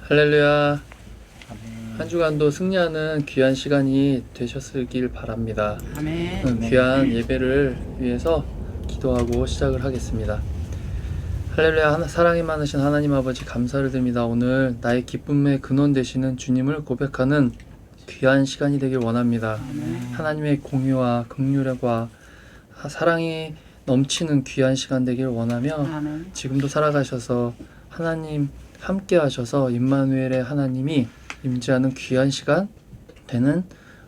할렐루야. 한 주간도 승리하는 귀한 시간이 되셨길 바랍니다. 아멘. 귀한 예배를 위해서 기도하고 시작을 하겠습니다. 할렐루야. 사랑이 많으신 하나님 아버지 감사를 드립니다. 오늘 나의 기쁨의 근원 되시는 주님을 고백하는 귀한 시간이 되길 원합니다. 하나님의 공유와 긍휼과 사랑이 넘치는 귀한 시간 되길 원하며 지금도 살아가셔서 하나님 함께 하셔서 임마누엘의 하나님이 임재하는 귀한 시간 되는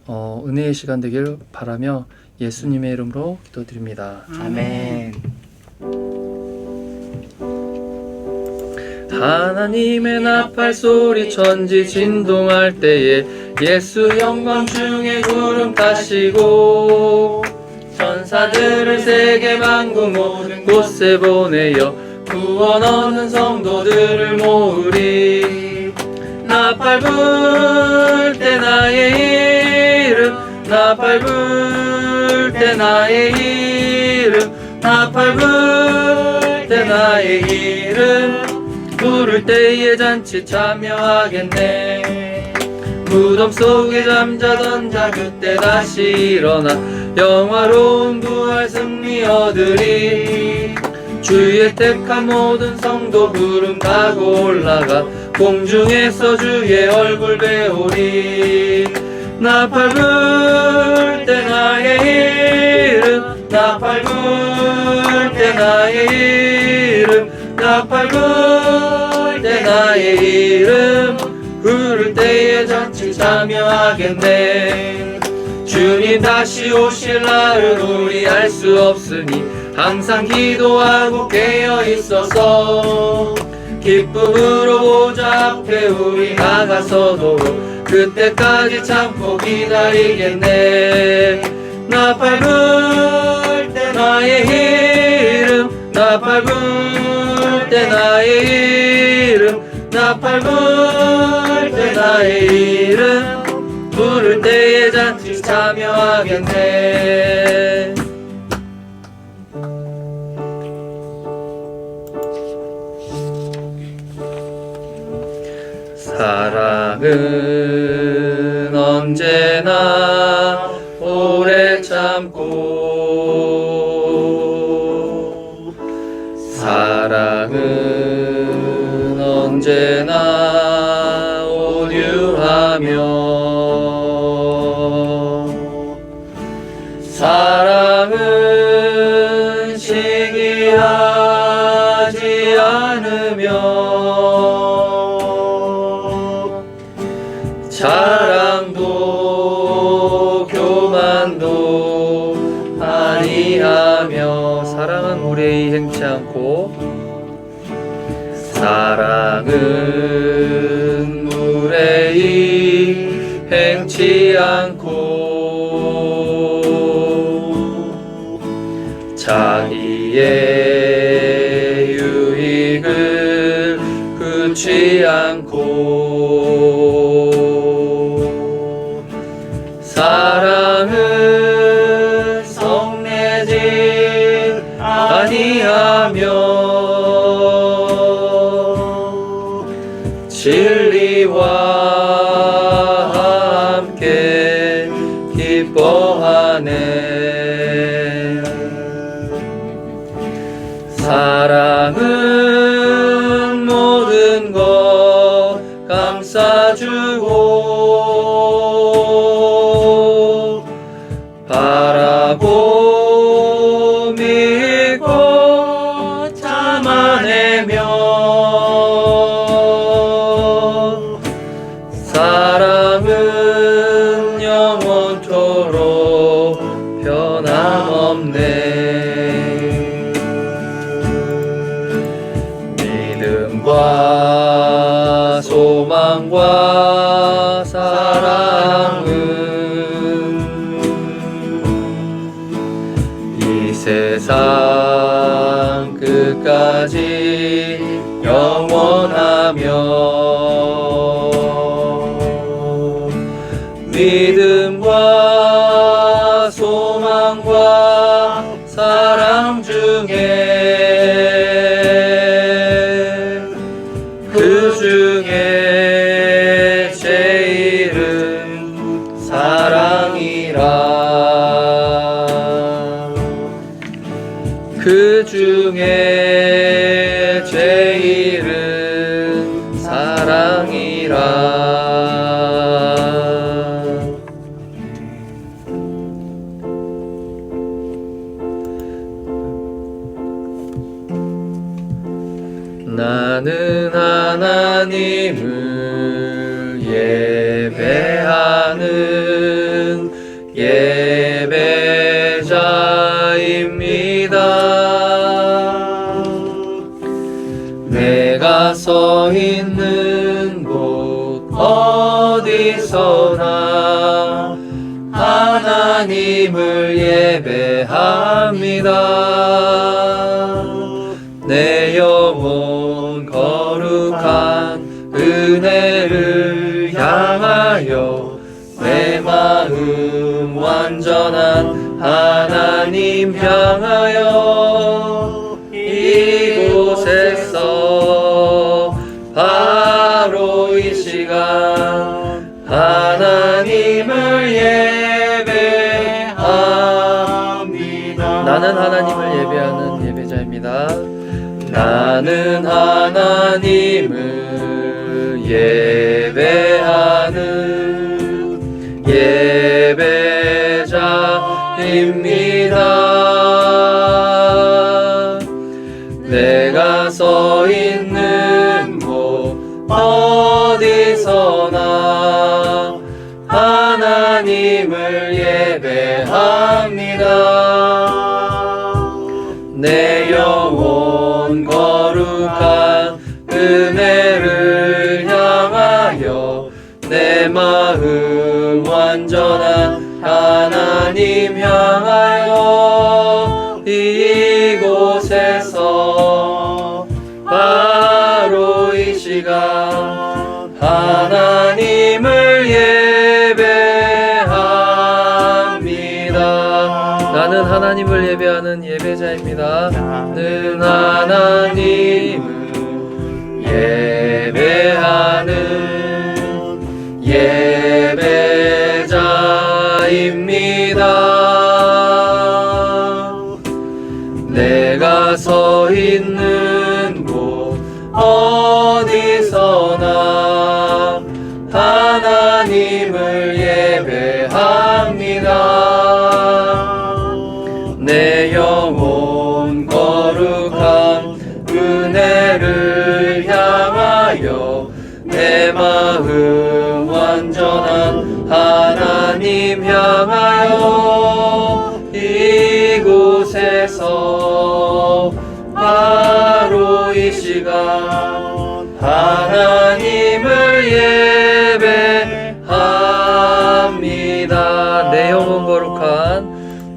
은혜의 시간 되길 바라며 예수님의 이름으로 기도드립니다. 아멘. 하나님의 나팔 소리 천지 진동할 때에 예수 영광 중에 구름 타시고 천사들을 세계 만국 모든 곳에 보내어 구원 얻는 성도들을 모으리. 나팔 불 때 나의 이름 나팔 불 때 나의 이름 나팔 불 때 나의 이름 부를 때에 잔치 참여하겠네. 무덤 속에 잠자던 자 그때 다시 일어나 영화로운 부활 승리 얻으리. 주의 택한 모든 성도 구름 타고 올라가 공중에서 주의 얼굴 배우리. 나팔 불 때 나의 이름 나팔 불 때 나의 이름 나팔 불 때 나의 이름 부를 때에 잔치 참여하겠네. 주님 다시 오실 날은 우리 알 수 없으니 항상 기도하고 깨어 있어서 기쁨으로 보좌 앞에 우리 나가서도 그때까지 참고 기다리겠네. 나팔 불 때 나의 이름 나팔 불 때 나의 이름 나팔 불 때 나의 이름 부를 때에 잔치 참여하겠네. 사랑은 언제나 오래 참고 사랑은 언제나 온유하며 사랑은 시기하지 않으며 자랑도 교만도 아니하며 사랑은 무례히 행치 않고 사랑은 무례히 행치 않고 자기의 유익을 굽지 않고 사랑은 성내지 아니하며 진리와 함께 기뻐하네 사랑은 모든 것 감싸주고 바라고 믿고 참아내며 사랑은 영원토록 변함없네 믿음과 소망과 사랑은 이 세상 끝까지 영원하며 믿음과 소망과 사랑 중에 그 중에 제일은 사랑이라 그 중에 제일은 사랑이라 나는 하나님을 예배하는 예배자입니다. 내가 서 있는 곳 어디서나 하나님을 예배합니다. 내 영혼 거룩한 은혜를 향하여 내 마음 완전한 하나님 향하여 이곳에서 바로 이 시간 하나님을 예배합니다. 나는 하나님을 예배하는 예배자입니다. 나는 하나님을 예배하는 예배자입니다. 내가 서 있는 곳 어디서나 하나님을 예배합니다. 내 영혼 거룩한 은혜를 향하여 내 마음 완전한 하나님 향하여 이곳에서 바로 이 시간 하나님을 예배합니다. 나는 하나님을 예배하는 예배자입니다. 나는 하나님을 예배하는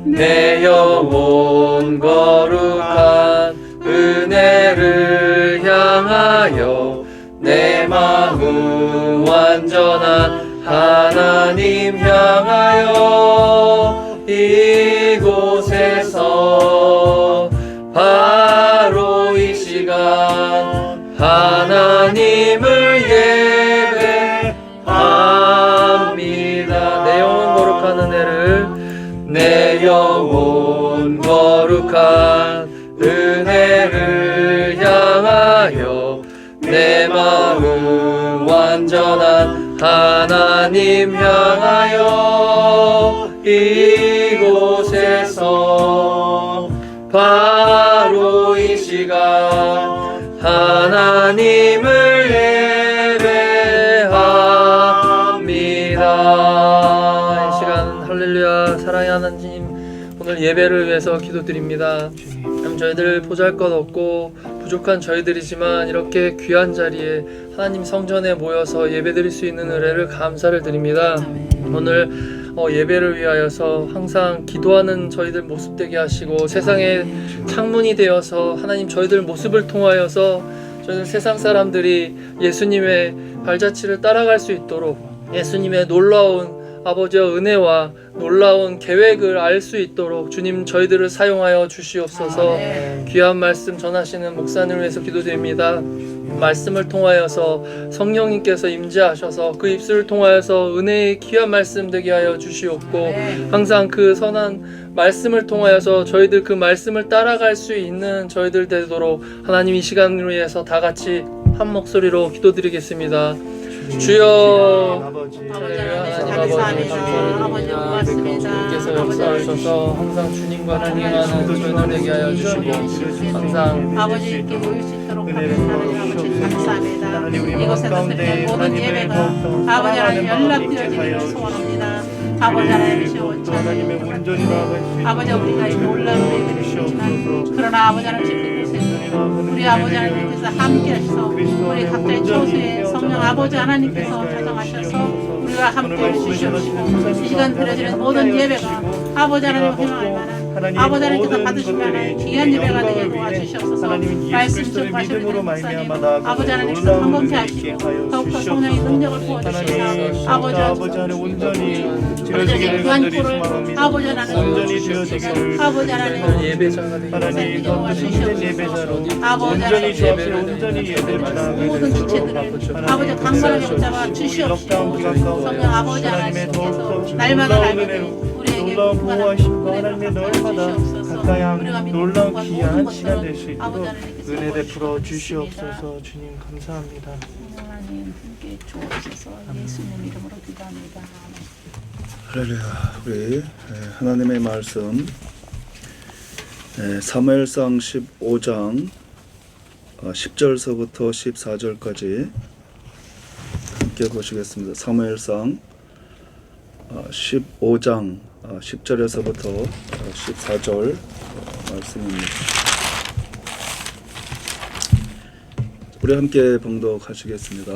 내 영혼 거룩한 은혜를 향하여 내 마음 완전한 하나님 향하여 이곳에서 바로 이 시간 하나님을 예배합니다. 내 영혼 거룩한 은혜를 내 영혼 거룩한 은혜를 향하여 내 마음 완전한 하나님 향하여 이곳에서 바로 이 시간 하나님을 예배합니다. 이 시간 할렐루야. 사랑의 하나님, 오늘 예배를 위해서 기도드립니다. 저희들 보잘것없고 부족한 저희들이지만 이렇게 귀한 자리에 하나님 성전에 모여서 예배드릴 수 있는 은혜를 감사를 드립니다. 오늘 예배를 위하여서 항상 기도하는 저희들 모습 되게 하시고 세상의 창문이 되어서 하나님 저희들 모습을 통하여서 저희들 세상 사람들이 예수님의 발자취를 따라갈 수 있도록 예수님의 놀라운 아버지의 은혜와 놀라운 계획을 알 수 있도록 주님 저희들을 사용하여 주시옵소서. 귀한 말씀 전하시는 목사님을 위해서 기도드립니다. 말씀을 통하여서 성령님께서 임재하셔서 그 입술을 통하여서 은혜의 귀한 말씀 되게 하여 주시옵고 항상 그 선한 말씀을 통하여서 저희들 그 말씀을 따라갈 수 있는 저희들 되도록 하나님 이 시간을 위해서 다 같이 한 목소리로 기도드리겠습니다. 주여 하나님 아버지 주님께서 역사하셔서 항상 주님과 동행하는 저희들 되게 하여 주시고 항상 아버지께 모일 수 있도록 하나님 아버지 감사합니다. 이곳에서 드리는 모든 예배가 아버지 하나님 연락되어지기를 소원합니다. 아버지 하나님 원천하나님의 온전이라 아버지 우리가 이 놀라운 예배를 드리지만 그러나 아버지 하나님 우리 아버지 하나님께서 함께 하셔서 우리 각자의 처소에 성령 아버지 하나님께서 자정하셔서 우리와 함께 해주시옵시고 이 시간 드려지는 모든 예배가 아버지 하나님 행할 만한 아버지 하나님께서 받으실 만한 귀한 예배가 되게 도와주시옵소서. 말씀 증거하시는 목사님 아버지 하나님께서 방법케 하시고 더욱더 성령의 능력을 부어주시사 아버지 하나님 온전히 귀한 코를 아버지 하나님 아버지 하나님 예배자가 되게 도와주시옵소서. 아버지 하나님 모든 지체들을 아버지 강건하게 붙잡아 주시옵시고 성령 아버지 하나님께서 날마다 날마다 우리에게 보호하시고 하나님의 날마다 가까이 놀라운 귀한 시간 될 수 있도록 은혜 베풀어 주시옵소서. 주님 감사합니다. 하나님 함께 주옵소서. 예수님 이름으로 기도합니다. 할렐루야. 우리 하나님의 말씀 사무엘상 15장 10절서부터 14절까지 함께 보시겠습니다. 사무엘상 15장 10절에서부터 14절 말씀입니다. 우리 함께 봉독하시겠습니다.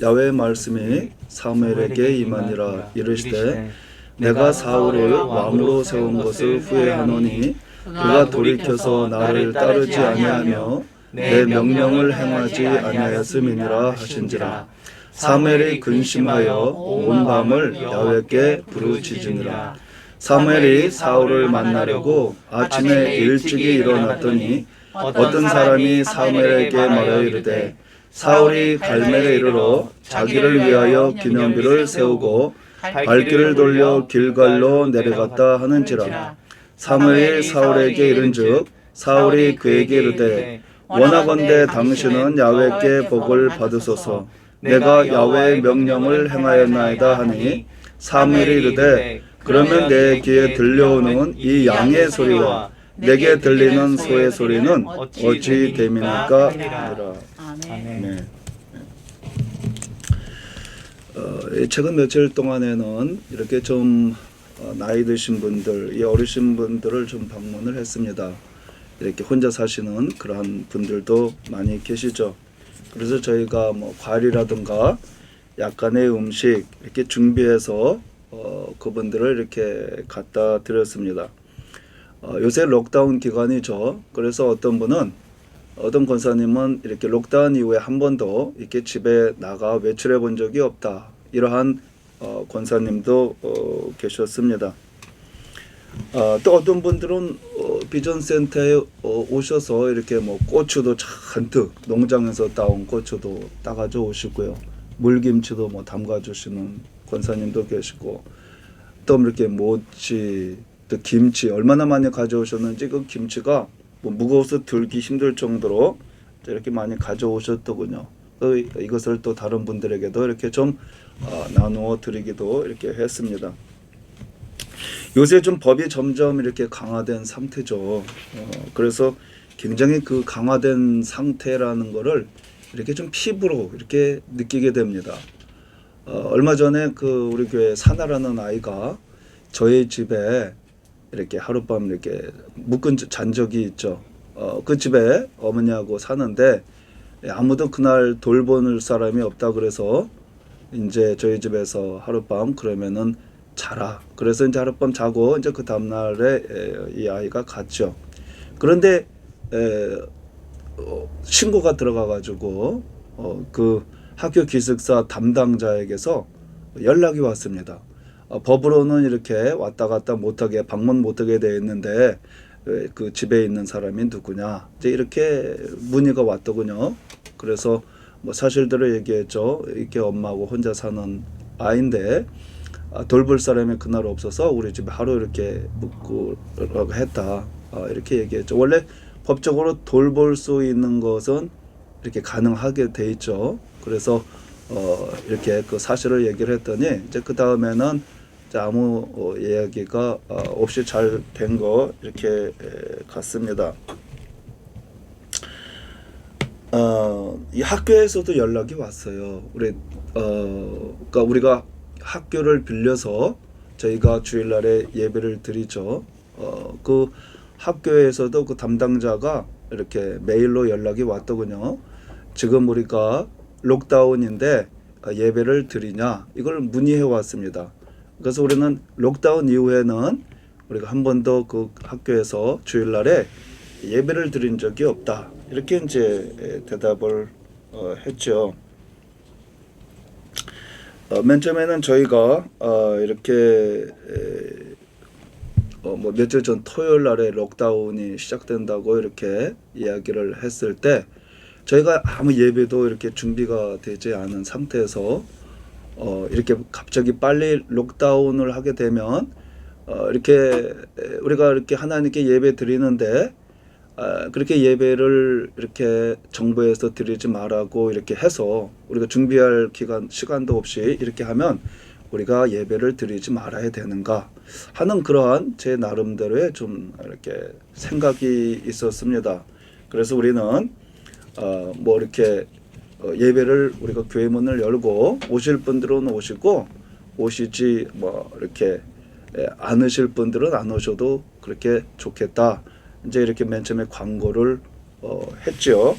야훼의 말씀이 사무엘에게 임하니라. 이르시되 내가 사울을 왕으로 세운 것을 후회하노니 그가 돌이켜서 나를 따르지 아니하며 내 명령을 행하지 아니하였음이니라 하신지라. 사무엘이 근심하여 온 밤을 야훼께 부르짖으니라. 사무엘이 사울을 만나려고 아침에 일찍이 일어났더니 어떤 사람이 사무엘에게 말하여 이르되 사울이 갈멜에 이르러 자기를 위하여 기념비를 세우고 발길을 돌려 길갈로 내려갔다 하는지라. 사무엘이 사울에게 이른즉 사울이 그에게 이르되 원하건대 당신은 야훼께 복을 받으소서. 내가 야훼의 명령을 행하였나이다 하니 사무엘이 이르되 그러면 내 귀에 들려오는 이 양의 소리와 내게 들리는 소의 소리는 어찌 됨이니까 하니라. 아멘. 최근 며칠 동안에는 이렇게 좀 나이 드신 분들, 이 어르신 분들을 좀 방문을 했습니다. 이렇게 혼자 사시는 그러한 분들도 많이 계시죠. 그래서 저희가 뭐 과일이라든가 약간의 음식 이렇게 준비해서 그분들을 이렇게 갖다 드렸습니다. 요새 록다운 기간이죠. 그래서 어떤 권사님은 이렇게 록다운 이후에 한 번도 이렇게 집에 나가 외출해 본 적이 없다. 이러한 권사님도 계셨습니다. 또 어떤 분들은 비전센터에 오셔서 이렇게 뭐 고추도 잔뜩 농장에서 따온 고추도 따가져 오시고요. 물김치도 뭐 담가 주시는 권사님도 계시고, 또 이렇게 모찌, 또 김치 얼마나 많이 가져오셨는지 그 김치가 뭐 무거워서 들기 힘들 정도로 이렇게 많이 가져오셨더군요. 이것을 또 다른 분들에게도 이렇게 좀 나누어 드리기도 이렇게 했습니다. 요새 좀 법이 점점 이렇게 강화된 상태죠. 그래서 굉장히 그 강화된 상태라는 거를 이렇게 좀 피부로 이렇게 느끼게 됩니다. 얼마 전에 그 우리 교회 사나라는 아이가 저희 집에 이렇게 하룻밤 이렇게 묵은 잔 적이 있죠. 그 집에 어머니하고 사는데 아무도 그날 돌볼 사람이 없다 그래서 이제 저희 집에서 하룻밤 그러면은 자라. 그래서 이제 하룻밤 자고 이제 그 다음날에 이 아이가 갔죠. 그런데 신고가 들어가가지고 그 학교 기숙사 담당자에게서 연락이 왔습니다. 법으로는 이렇게 왔다 갔다 못하게 방문 못하게 되어 있는데 그 집에 있는 사람이 누구냐 이제 이렇게 문의가 왔더군요. 그래서 뭐 사실대로 얘기했죠. 이렇게 엄마하고 혼자 사는 아이인데 돌볼 사람이 그날 없어서 우리 집에 하루 이렇게 묵으라고 했다. 이렇게 얘기했죠. 원래 법적으로 돌볼 수 있는 것은 이렇게 가능하게 돼 있죠. 그래서 이렇게 그 사실을 얘기를 했더니 이제 그 다음에는 아무 이야기가 없이 잘 된 거 이렇게 갔습니다. 이 학교에서도 연락이 왔어요. 그러니까 우리가 학교를 빌려서 저희가 주일날에 예배를 드리죠. 그 학교에서도 그 담당자가 이렇게 메일로 연락이 왔더군요. 지금 우리가 록다운인데 예배를 드리냐 이걸 문의해 왔습니다. 그래서 우리는 록다운 이후에는 우리가 한 번도 그 학교에서 주일날에 예배를 드린 적이 없다. 이렇게 이제 대답을 했죠. 맨 처음에는 저희가 이렇게 뭐 며칠 전 토요일 날에 록다운이 시작된다고 이렇게 이야기를 했을 때 저희가 아무 예배도 이렇게 준비가 되지 않은 상태에서 이렇게 갑자기 빨리 록다운을 하게 되면 이렇게 우리가 이렇게 하나님께 예배 드리는데 그렇게 예배를 이렇게 정부에서 드리지 말라고 이렇게 해서 우리가 준비할 시간도 없이 이렇게 하면 우리가 예배를 드리지 말아야 되는가 하는 그러한 제 나름대로의 좀 이렇게 생각이 있었습니다. 그래서 우리는 뭐 이렇게 예배를 우리가 교회 문을 열고 오실 분들은 오시고 오시지 뭐 이렇게 안 오실 분들은 안 오셔도 그렇게 좋겠다. 이제 이렇게 맨 처음에 광고를 했죠.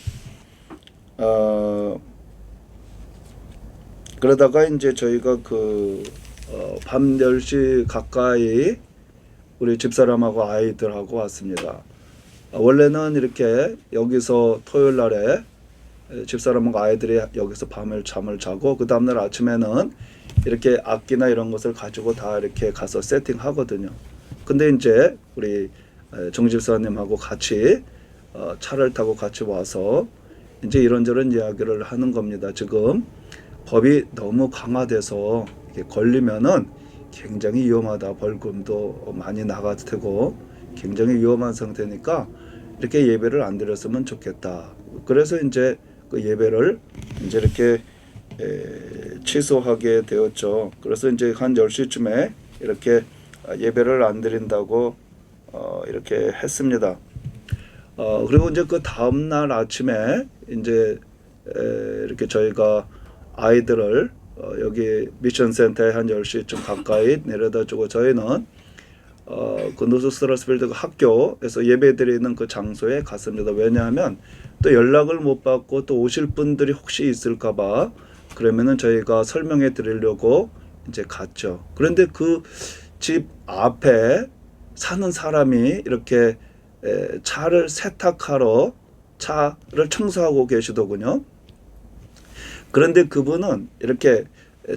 그러다가 이제 저희가 밤 10시 가까이 우리 집사람하고 아이들하고 왔습니다. 원래는 이렇게 여기서 토요일 날에 집사람하고 아이들이 여기서 밤을 잠을 자고 그 다음날 아침에는 이렇게 악기나 이런 것을 가지고 다 이렇게 가서 세팅하거든요. 근데 이제 우리 정 집사님하고 같이 차를 타고 같이 와서 이제 이런저런 이야기를 하는 겁니다. 지금 법이 너무 강화돼서 걸리면은 굉장히 위험하다. 벌금도 많이 나갈 테고 굉장히 위험한 상태니까 이렇게 예배를 안 드렸으면 좋겠다. 그래서 이제 그 예배를 이제 이렇게 취소하게 되었죠. 그래서 이제 한 10시쯤에 이렇게 예배를 안 드린다고 이렇게 했습니다. 그리고 이제 그 다음 날 아침에 이제 이렇게 저희가 아이들을 여기 미션 센터에 한 10시쯤 가까이 내려다 주고 저희는 그 노스스트라스필드 학교에서 예배드리는 그 장소에 갔습니다. 왜냐하면 또 연락을 못 받고 또 오실 분들이 혹시 있을까봐 그러면은 저희가 설명해 드리려고 이제 갔죠. 그런데 그 집 앞에 사는 사람이 이렇게 차를 세탁하러 차를 청소하고 계시더군요. 그런데 그분은 이렇게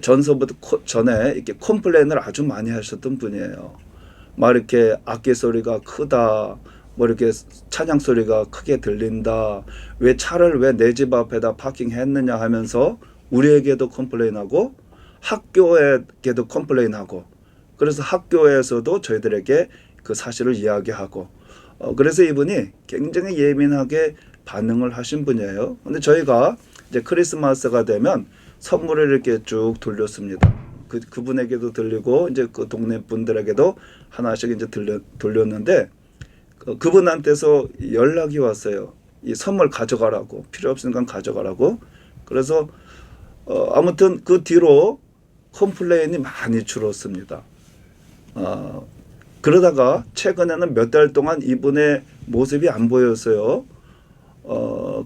전서부터 전에 이렇게 컴플레인을 아주 많이 하셨던 분이에요. 막 이렇게 악기 소리가 크다, 뭐 이렇게 찬양 소리가 크게 들린다, 왜 차를 왜 내 집 앞에다 파킹했느냐 하면서 우리에게도 컴플레인하고 학교에게도 컴플레인하고, 그래서 학교에서도 저희들에게 그 사실을 이야기하고, 그래서 이분이 굉장히 예민하게 반응을 하신 분이에요. 근데 저희가 이제 크리스마스가 되면 선물을 이렇게 쭉 돌렸습니다. 그분에게도 들리고 이제 그 동네 분들에게도 하나씩 이제 돌렸는데 그분한테서 연락이 왔어요. 이 선물 가져가라고, 필요 없으니까 가져가라고. 그래서 아무튼 그 뒤로 컴플레인이 많이 줄었습니다. 그러다가 최근에는 몇 달 동안 이분의 모습이 안 보였어요.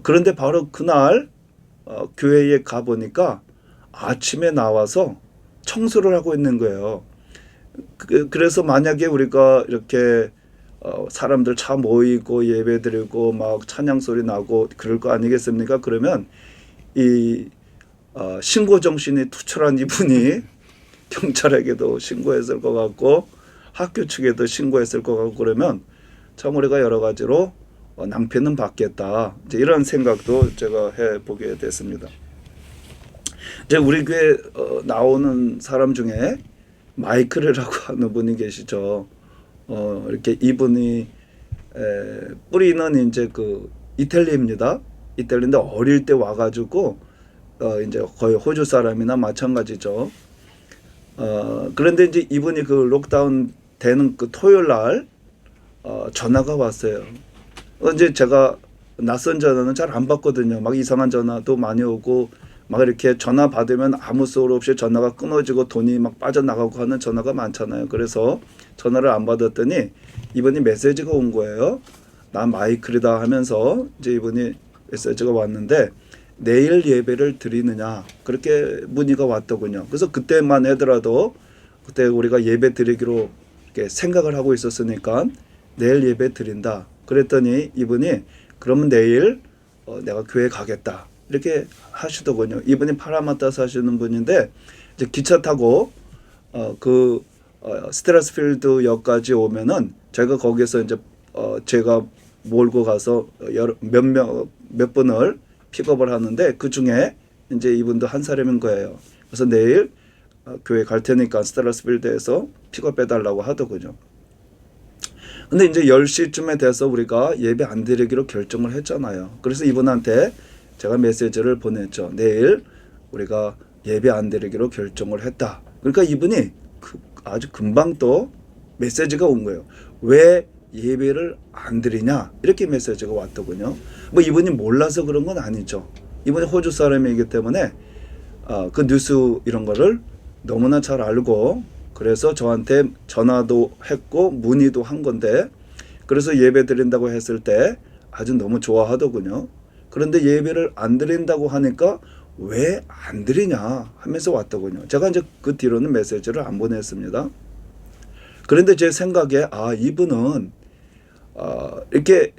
그런데 바로 그날 교회에 가보니까 아침에 나와서 청소를 하고 있는 거예요. 그래서 만약에 우리가 이렇게 사람들 차 모이고 예배 드리고 막 찬양 소리 나고 그럴 거 아니겠습니까? 그러면 이 신고 정신이 투철한 이분이 경찰에게도 신고했을 것 같고 학교 측에도 신고했을 것 같고, 그러면 참 우리가 여러 가지로 낭패는 받겠다, 이제 이런 생각도 제가 해보게 됐습니다. 이제 우리 교회 나오는 사람 중에 마이클이라고 하는 분이 계시죠. 이렇게 이분이 뿌리는 이제 그 이탈리아입니다. 이탈리아인데 어릴 때 와가지고 이제 거의 호주 사람이나 마찬가지죠. 그런데 이제 이분이 그 록다운 되는 그 토요일 날 전화가 왔어요. 이제 제가 낯선 전화는 잘 안 받거든요. 막 이상한 전화도 많이 오고, 막 이렇게 전화 받으면 아무 소리 없이 전화가 끊어지고 돈이 막 빠져나가고 하는 전화가 많잖아요. 그래서 전화를 안 받았더니 이분이 메시지가 온 거예요. 나 마이클이다 하면서 이제 이분이 메시지가 왔는데 내일 예배를 드리느냐, 그렇게 문의가 왔더군요. 그래서 그때만 하더라도 그때 우리가 예배 드리기로 이렇게 생각을 하고 있었으니까 내일 예배 드린다. 그랬더니 이분이 그러면 내일 내가 교회 가겠다, 이렇게 하시더군요. 이분이 파라마타 사시는 분인데 이제 기차 타고 스트라스필드 역까지 오면은 제가 거기서 이제 제가 몰고 가서 몇 분을 픽업을 하는데 그 중에 이제 이분도 한 사람인 거예요. 그래서 내일 교회 갈 테니까 스트라스필드에서 픽업해 달라고 하더군요. 근데 이제 10시쯤에 돼서 우리가 예배 안 드리기로 결정을 했잖아요. 그래서 이분한테 제가 메시지를 보냈죠. 내일 우리가 예배 안 드리기로 결정을 했다. 그러니까 이분이 아주 금방 또 메시지가 온 거예요. 왜 예배를 안 드리냐, 이렇게 메시지가 왔더군요. 뭐 이분이 몰라서 그런 건 아니죠. 이분이 호주 사람이기 때문에 그 뉴스 이런 거를 너무나 잘 알고, 그래서 저한테 전화도 했고 문의도 한 건데, 그래서 예배 드린다고 했을 때 아주 너무 좋아하더군요. 그런데 예배를 안 드린다고 하니까 왜 안 드리냐 하면서 왔더군요. 제가 이제 그 뒤로는 메시지를 안 보냈습니다. 그런데 제 생각에 이분은 이렇게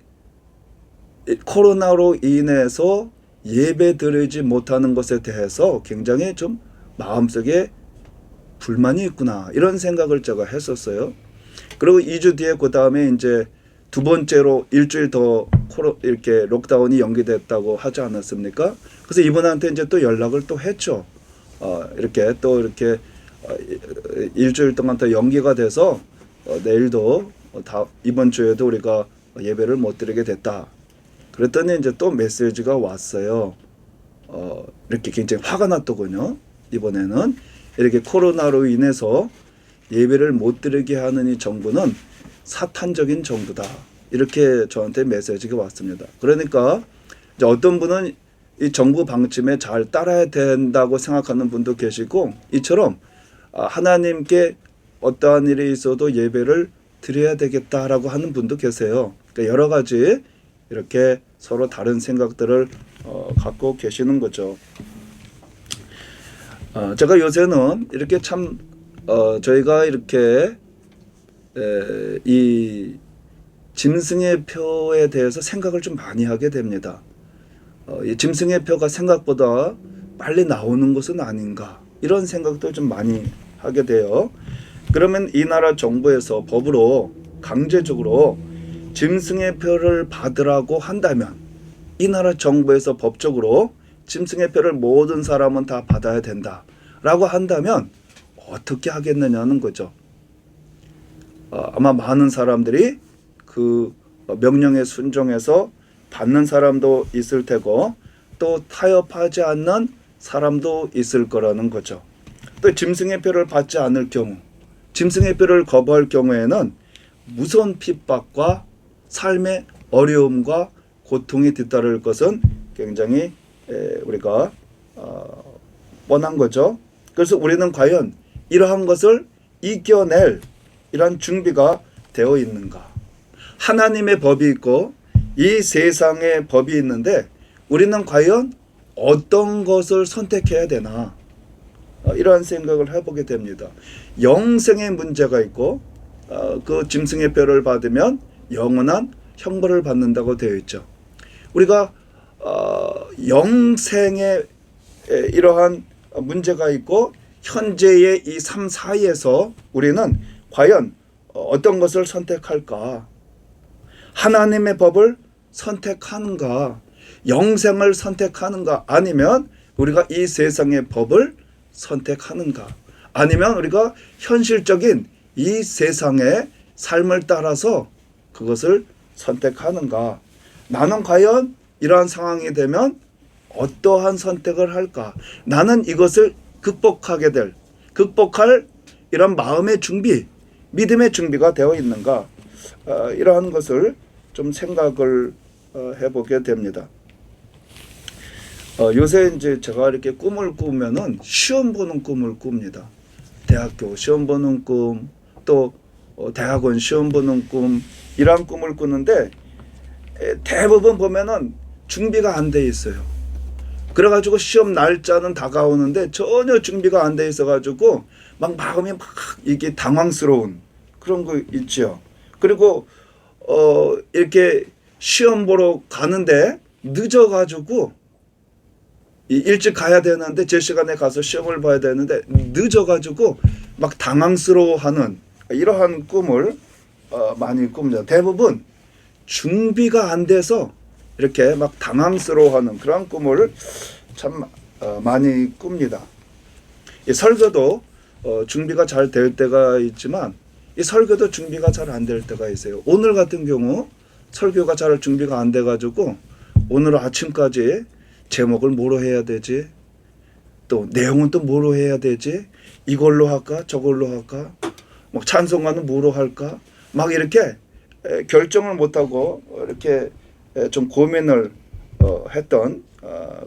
코로나로 인해서 예배 드리지 못하는 것에 대해서 굉장히 좀 마음속에 불만이 있구나, 이런 생각을 제가 했었어요. 그리고 2주 뒤에 그 다음에 이제 두 번째로 일주일 더 이렇게 록다운이 연기됐다고 하지 않았습니까? 그래서 이분한테 이제 또 연락을 또 했죠. 이렇게 또 이렇게 일주일 동안 더 연기가 돼서 내일도 이번 주에도 우리가 예배를 못 드리게 됐다. 그랬더니 이제 또 메시지가 왔어요. 이렇게 굉장히 화가 났더군요. 이번에는 이렇게 코로나로 인해서 예배를 못 드리게 하는 이 정부는 사탄적인 정부다, 이렇게 저한테 메시지가 왔습니다. 그러니까 이제 어떤 분은 이 정부 방침에 잘 따라야 된다고 생각하는 분도 계시고, 이처럼 하나님께 어떠한 일이 있어도 예배를 드려야 되겠다라고 하는 분도 계세요. 그러니까 여러 가지 이렇게 서로 다른 생각들을 갖고 계시는 거죠. 제가 요새는 이렇게 참 저희가 이렇게 이 짐승의 표에 대해서 생각을 좀 많이 하게 됩니다. 이 짐승의 표가 생각보다 빨리 나오는 것은 아닌가 이런 생각도 좀 많이 하게 돼요. 그러면 이 나라 정부에서 법으로 강제적으로 짐승의 표를 받으라고 한다면 이 나라 정부에서 법적으로 짐승의 표를 모든 사람은 다 받아야 된다라고 한다면 어떻게 하겠느냐는 거죠. 아마 많은 사람들이 그 명령에 순종해서 받는 사람도 있을 테고 또 타협하지 않는 사람도 있을 거라는 거죠. 또 짐승의 표를 받지 않을 경우, 짐승의 표를 거부할 경우에는 무서운 핍박과 삶의 어려움과 고통이 뒤따를 것은 굉장히 우리가 뻔한 거죠. 그래서 우리는 과연 이러한 것을 이겨낼 이러한 준비가 되어 있는가? 하나님의 법이 있고 이 세상의 법이 있는데 우리는 과연 어떤 것을 선택해야 되나? 이러한 생각을 해보게 됩니다. 영생의 문제가 있고 그 짐승의 표를 받으면 영원한 형벌을 받는다고 되어 있죠. 우리가 영생의 이러한 문제가 있고 현재의 이 삶 사이에서 우리는 과연 어떤 것을 선택할까? 하나님의 법을 선택하는가? 영생을 선택하는가? 아니면 우리가 이 세상의 법을 선택하는가? 아니면 우리가 현실적인 이 세상의 삶을 따라서 그것을 선택하는가? 나는 과연 이러한 상황이 되면 어떠한 선택을 할까? 나는 이것을 극복할 이런 마음의 준비, 믿음의 준비가 되어 있는가? 이러한 것을 좀 생각을 해보게 됩니다. 요새 이제 제가 이렇게 꿈을 꾸면은 시험 보는 꿈을 꿉니다. 대학교 시험 보는 꿈, 또 대학원 시험 보는 꿈, 이러한 꿈을 꾸는데 대부분 보면은 준비가 안 돼 있어요. 그래가지고 시험 날짜는 다가오는데 전혀 준비가 안 돼 있어가지고 막 마음이 막 이게 당황스러운 그런 거 있죠. 그리고 이렇게 시험 보러 가는데 늦어가지고 일찍 가야 되는데 제 시간에 가서 시험을 봐야 되는데 늦어가지고 막 당황스러워하는 이러한 꿈을 많이 꿉니다. 대부분 준비가 안 돼서 이렇게 막 당황스러워하는 그런 꿈을 참 많이 꿉니다. 이 설교도 준비가 잘 될 때가 있지만 이 설교도 준비가 잘 안 될 때가 있어요. 오늘 같은 경우 설교가 잘 준비가 안 돼가지고 오늘 아침까지 제목을 뭐로 해야 되지? 또 내용은 또 뭐로 해야 되지? 이걸로 할까? 저걸로 할까? 뭐 찬송가는 뭐로 할까? 막 이렇게 결정을 못하고 이렇게 좀 고민을 했던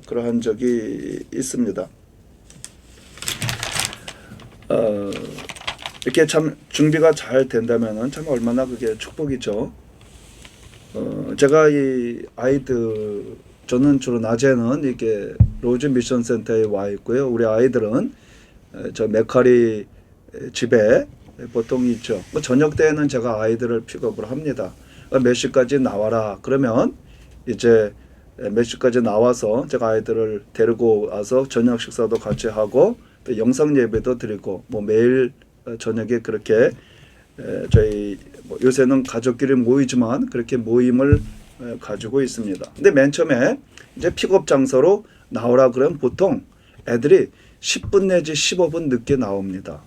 그러한 적이 있습니다. 이렇게 참 준비가 잘 된다면은 참 얼마나 그게 축복이죠. 제가 이 아이들 저는 주로 낮에는 이렇게 로즈 미션 센터에 와 있고요. 우리 아이들은 저 메카리 집에 보통 있죠. 뭐 저녁 때에는 제가 아이들을 픽업을 합니다. 몇 시까지 나와라. 그러면 이제 몇 시까지 나와서 제가 아이들을 데리고 와서 저녁 식사도 같이 하고 또 영상 예배도 드리고 뭐 매일 저녁에 그렇게 저희 뭐 요새는 가족끼리 모이지만 그렇게 모임을 가지고 있습니다. 근데 맨 처음에 이제 픽업 장소로 나오라 그러면 보통 애들이 10분 내지 15분 늦게 나옵니다.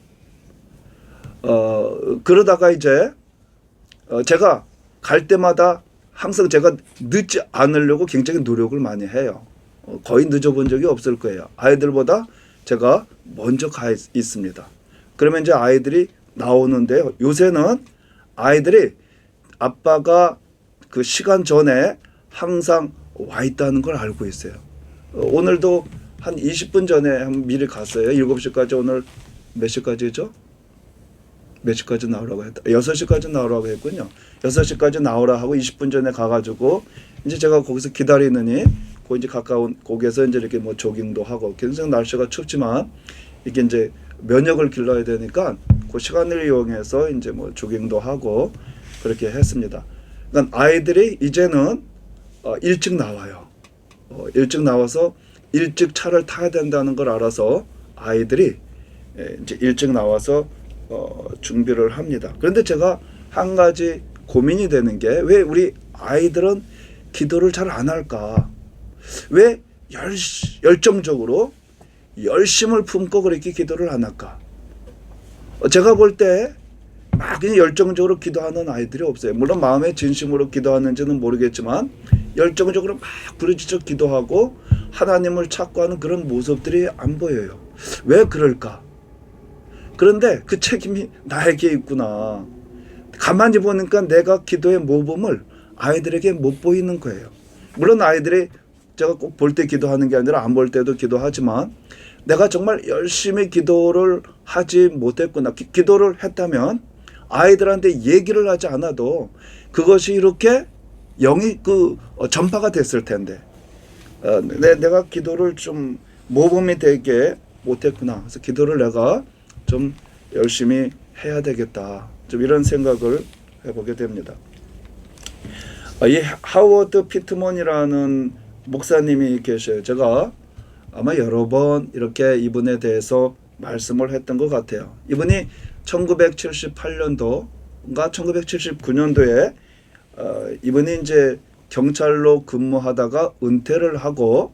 그러다가 이제 제가 갈 때마다 항상 제가 늦지 않으려고 굉장히 노력을 많이 해요. 거의 늦어본 적이 없을 거예요. 아이들보다 제가 먼저 가 있습니다. 그러면 이제 아이들이 나오는데 요새는 아이들이 아빠가 그 시간 전에 항상 와 있다는 걸 알고 있어요. 오늘도 한 20분 전에 미리 갔어요. 7시까지 오늘 몇 시까지죠? 몇 시까지 나오라고 했다. 6시까지 나오라고 했군요. 6시까지 나오라 하고 20분 전에 가가지고 이제 제가 거기서 기다리느니 그 이제 가까운 거기에서 이제 이렇게 뭐 조깅도 하고 굉장히 날씨가 춥지만 이게 이제 면역을 길러야 되니까 그 시간을 이용해서 이제 뭐 조깅도 하고 그렇게 했습니다. 그러니까 아이들이 이제는 일찍 나와요. 일찍 나와서 일찍 차를 타야 된다는 걸 알아서 아이들이 이제 일찍 나와서 준비를 합니다. 그런데 제가 한 가지 고민이 되는 게 왜 우리 아이들은 기도를 잘 안 할까? 왜 열정적으로 열심을 품고 그렇게 기도를 안 할까? 제가 볼 때 막 그냥 열정적으로 기도하는 아이들이 없어요. 물론 마음의 진심으로 기도하는지는 모르겠지만 열정적으로 막 부르짖어 기도하고 하나님을 찾고 하는 그런 모습들이 안 보여요. 왜 그럴까? 그런데 그 책임이 나에게 있구나. 가만히 보니까 내가 기도의 모범을 아이들에게 못 보이는 거예요. 물론 아이들이 제가 꼭 볼 때 기도하는 게 아니라 안 볼 때도 기도하지만 내가 정말 열심히 기도를 하지 못했구나. 기도를 했다면 아이들한테 얘기를 하지 않아도 그것이 이렇게 영이 전파가 됐을 텐데 내가 기도를 좀 모범이 되게 못했구나. 그래서 기도를 내가 좀 열심히 해야 되겠다. 좀 이런 생각을 해보게 됩니다. 이 하워드 피트먼이라는 목사님이 계셔요. 제가 아마 여러 번 이렇게 이분에 대해서 말씀을 했던 것 같아요. 이분이 1978년도인가 1979년도에 이분이 이제 경찰로 근무하다가 은퇴를 하고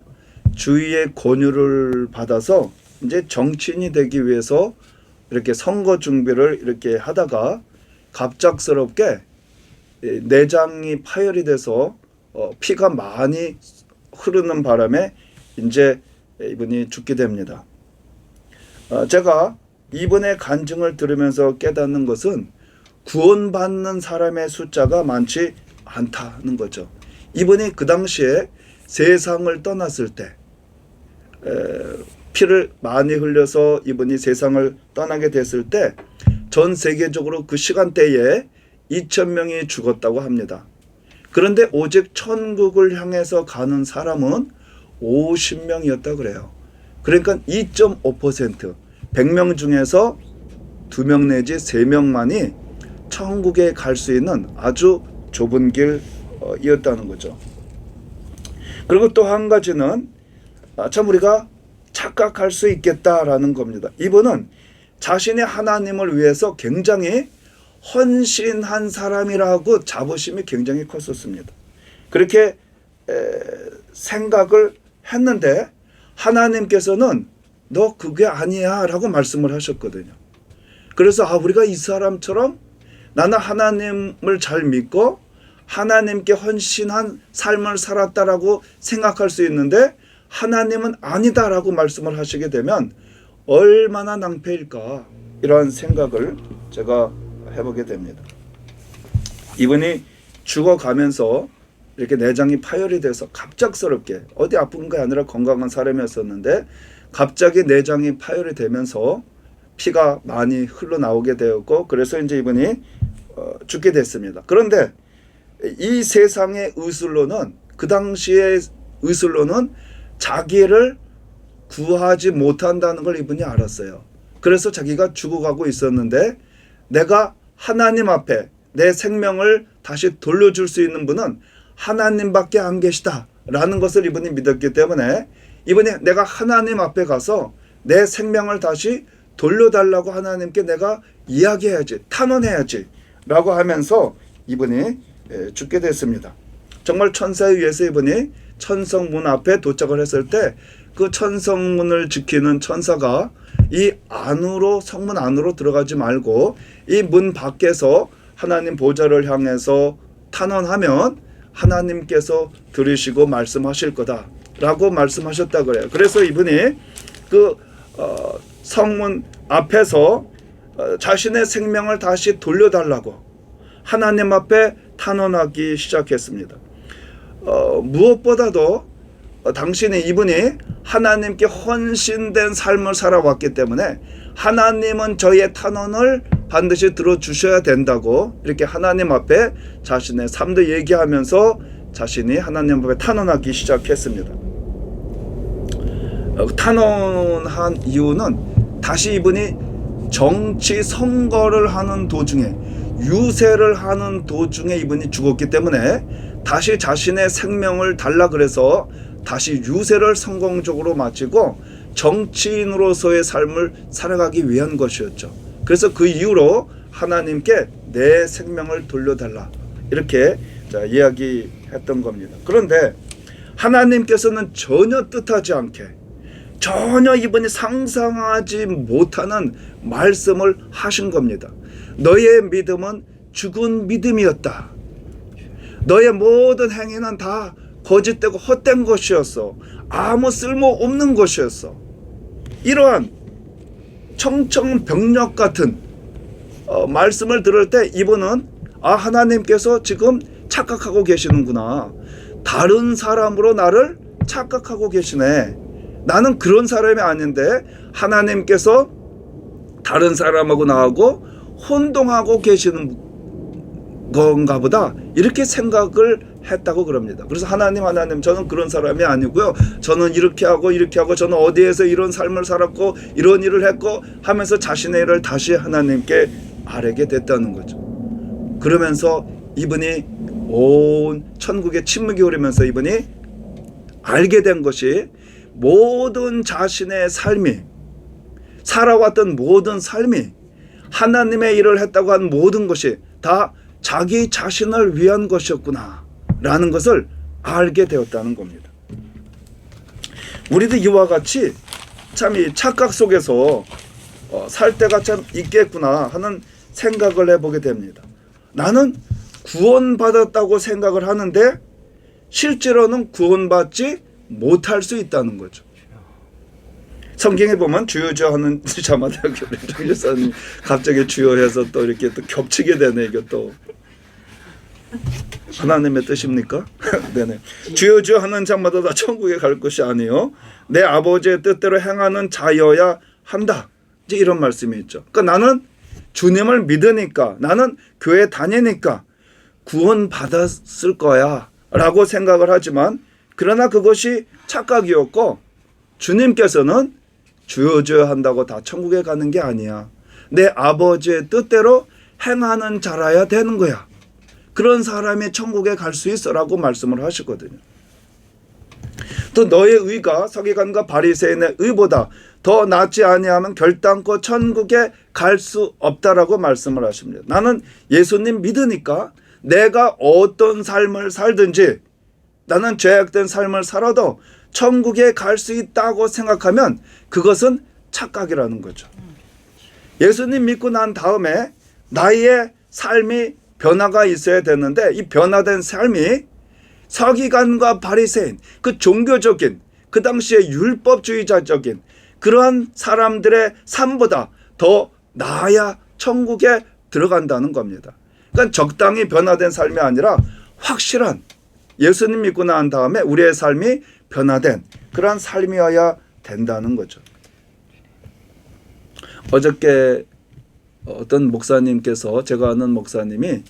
주위의 권유를 받아서 이제 정치인이 되기 위해서 이렇게 선거 준비를 이렇게 하다가 갑작스럽게 내장이 파열이 돼서 피가 많이 흐르는 바람에 이제 이분이 죽게 됩니다. 제가 이분의 간증을 들으면서 깨닫는 것은 구원받는 사람의 숫자가 많지 않다는 거죠. 이분이 그 당시에 세상을 떠났을 때 피를 많이 흘려서 이분이 세상을 떠나게 됐을 때 전 세계적으로 그 시간대에 2,000명이 죽었다고 합니다. 그런데 오직 천국을 향해서 가는 사람은 50명이었다 그래요. 그러니까 2.5%, 100명 중에서 2명 내지 3명만이 천국에 갈 수 있는 아주 좁은 길이었다는 거죠. 그리고 또 한 가지는 참 우리가 착각할 수 있겠다라는 겁니다. 이분은 자신의 하나님을 위해서 굉장히 헌신한 사람이라고 자부심이 굉장히 컸었습니다. 그렇게 생각을 했는데 하나님께서는 너 그게 아니야 라고 말씀을 하셨거든요. 그래서 우리가 이 사람처럼 나는 하나님을 잘 믿고 하나님께 헌신한 삶을 살았다라고 생각할 수 있는데 하나님은 아니다라고 말씀을 하시게 되면 얼마나 낭패일까 이런 생각을 제가 해보게 됩니다. 이분이 죽어가면서 이렇게 내장이 파열이 돼서 갑작스럽게 어디 아픈 게 아니라 건강한 사람이었었는데 갑자기 내장이 파열이 되면서 피가 많이 흘러나오게 되었고 그래서 이제 이분이 죽게 됐습니다. 그런데 이 세상의 의술로는 그 당시의 의술로는 자기를 구하지 못한다는 걸 이분이 알았어요. 그래서 자기가 죽어가고 있었는데 내가 하나님 앞에 내 생명을 다시 돌려줄 수 있는 분은 하나님밖에 안 계시다 라는 것을 이분이 믿었기 때문에 이분이 내가 하나님 앞에 가서 내 생명을 다시 돌려달라고 하나님께 내가 이야기해야지, 탄원해야지 라고 하면서 이분이 죽게 됐습니다. 정말 천사에 의해서 이분이 천성문 앞에 도착을 했을 때 그 천성문을 지키는 천사가 이 안으로 성문 안으로 들어가지 말고 이 문 밖에서 하나님 보좌를 향해서 탄원하면 하나님께서 들으시고 말씀하실 거다라고 말씀하셨다 그래요. 그래서 이분이 그 성문 앞에서 자신의 생명을 다시 돌려달라고 하나님 앞에 탄원하기 시작했습니다. 무엇보다도 당신이 이분이 하나님께 헌신된 삶을 살아왔기 때문에 하나님은 저의 탄원을 반드시 들어주셔야 된다고 이렇게 하나님 앞에 자신의 삶도 얘기하면서 자신이 하나님 앞에 탄원하기 시작했습니다. 탄원한 이유는 다시 이분이 정치 선거를 하는 도중에, 유세를 하는 도중에 이분이 죽었기 때문에 다시 자신의 생명을 달라 그래서 다시 유세를 성공적으로 마치고 정치인으로서의 삶을 살아가기 위한 것이었죠. 그래서 그 이후로 하나님께 내 생명을 돌려달라 이렇게 이야기했던 겁니다. 그런데 하나님께서는 전혀 뜻하지 않게, 전혀 이분이 상상하지 못하는 말씀을 하신 겁니다. 너의 믿음은 죽은 믿음이었다. 너의 모든 행위는 다 거짓되고 헛된 것이었어. 아무 쓸모없는 것이었어. 이러한 청천벽력 같은 말씀을 들을 때 이분은 하나님께서 지금 착각하고 계시는구나. 다른 사람으로 나를 착각하고 계시네. 나는 그런 사람이 아닌데 하나님께서 다른 사람하고 나하고 혼동하고 계시는 건가 보다, 이렇게 생각을 했다고 그럽니다. 그래서 하나님 저는 그런 사람이 아니고요, 저는 이렇게 하고 저는 어디에서 이런 삶을 살았고 이런 일을 했고 하면서 자신의 일을 다시 하나님께 아뢰게 됐다는 거죠. 그러면서 이분이 온 천국에 침묵이 오르면서 이분이 알게 된 것이, 모든 자신의 삶이, 살아왔던 모든 삶이, 하나님의 일을 했다고 한 모든 것이 다 자기 자신을 위한 것이었구나 라는 것을 알게 되었다는 겁니다. 우리도 이와 같이 참 이 착각 속에서 살 때가 참 있겠구나 하는 생각을 해보게 됩니다. 나는 구원받았다고 생각을 하는데 실제로는 구원받지 못할 수 있다는 거죠. 성경에 보면 주여 하는 자마다 정교사님 갑자기 주여해서 또 이렇게 또 겹치게 되네. 이게 또 하나님의 뜻입니까? 네네. 주여 하는 자마다 다 천국에 갈 것이 아니요 내 아버지의 뜻대로 행하는 자여야 한다. 이제 이런 말씀이 있죠. 그러니까 나는 주님을 믿으니까, 나는 교회 다니니까 구원 받았을 거야 라고 생각을 하지만, 그러나 그것이 착각이었고, 주님께서는 주여 한다고 다 천국에 가는 게 아니야. 내 아버지의 뜻대로 행하는 자라야 되는 거야. 그런 사람이 천국에 갈 수 있어라고 말씀을 하시거든요. 또 너의 의가 서기관과 바리새인의 의보다 더 낫지 아니하면 결단코 천국에 갈 수 없다라고 말씀을 하십니다. 나는 예수님 믿으니까 내가 어떤 삶을 살든지, 나는 죄악된 삶을 살아도 천국에 갈 수 있다고 생각하면 그것은 착각이라는 거죠. 예수님 믿고 난 다음에 나의 삶이 변화가 있어야 되는데, 이 변화된 삶이 서기관과 바리새인, 그 종교적인, 그 당시에 율법주의자적인 그러한 사람들의 삶보다 더 나아야 천국에 들어간다는 겁니다. 그러니까 적당히 변화된 삶이 아니라 확실한, 예수님 믿고 난 다음에 우리의 삶이 변화된 그러한 삶이어야 된다는 거죠. 어저께 어떤 목사님께서, 제가 아는 목사님이